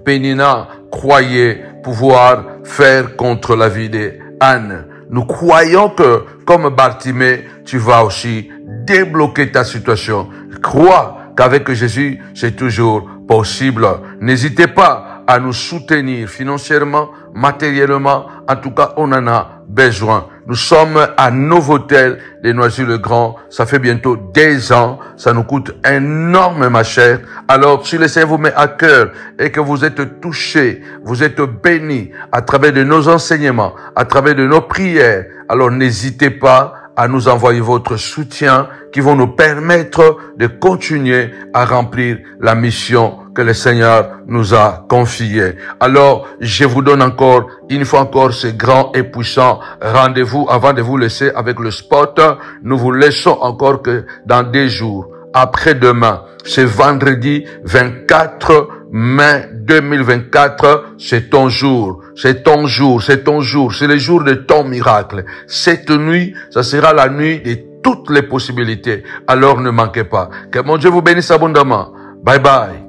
Pénina croyait pouvoir faire contre la vie d'Anne. Nous croyons que, comme Bartimée, tu vas aussi débloquer ta situation. Crois qu'avec Jésus, c'est toujours possible. N'hésitez pas à nous soutenir financièrement, matériellement. En tout cas, on en a besoin. Nous sommes à Novotel de Noisy-le-Grand. Ça fait bientôt 2 ans. Ça nous coûte énormément cher. Alors, si le Seigneur vous met à cœur et que vous êtes touchés, vous êtes bénis à travers de nos enseignements, à travers de nos prières, alors n'hésitez pas à nous envoyer votre soutien qui vont nous permettre de continuer à remplir la mission que le Seigneur nous a confiée. Alors, je vous donne encore, une fois encore, ce grand et puissant rendez-vous avant de vous laisser avec le spot. Nous vous laissons encore que dans 2 jours, après-demain, c'est vendredi 24 mai 2024, c'est ton jour, c'est ton jour, c'est ton jour, c'est le jour de ton miracle. Cette nuit, ça sera la nuit de toutes les possibilités. Alors ne manquez pas. Que mon Dieu vous bénisse abondamment. Bye bye.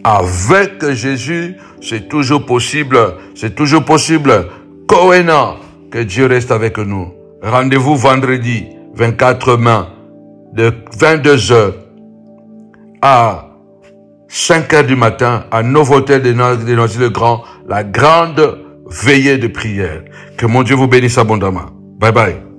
Avec Jésus, c'est toujours possible. C'est toujours possible. Kohéna, que Dieu reste avec nous. Rendez-vous vendredi 24 mai de 22h à 5h du matin à Novotel de Noisy-le-Grand, la grande veillée de prière. Que mon Dieu vous bénisse abondamment. Bye bye.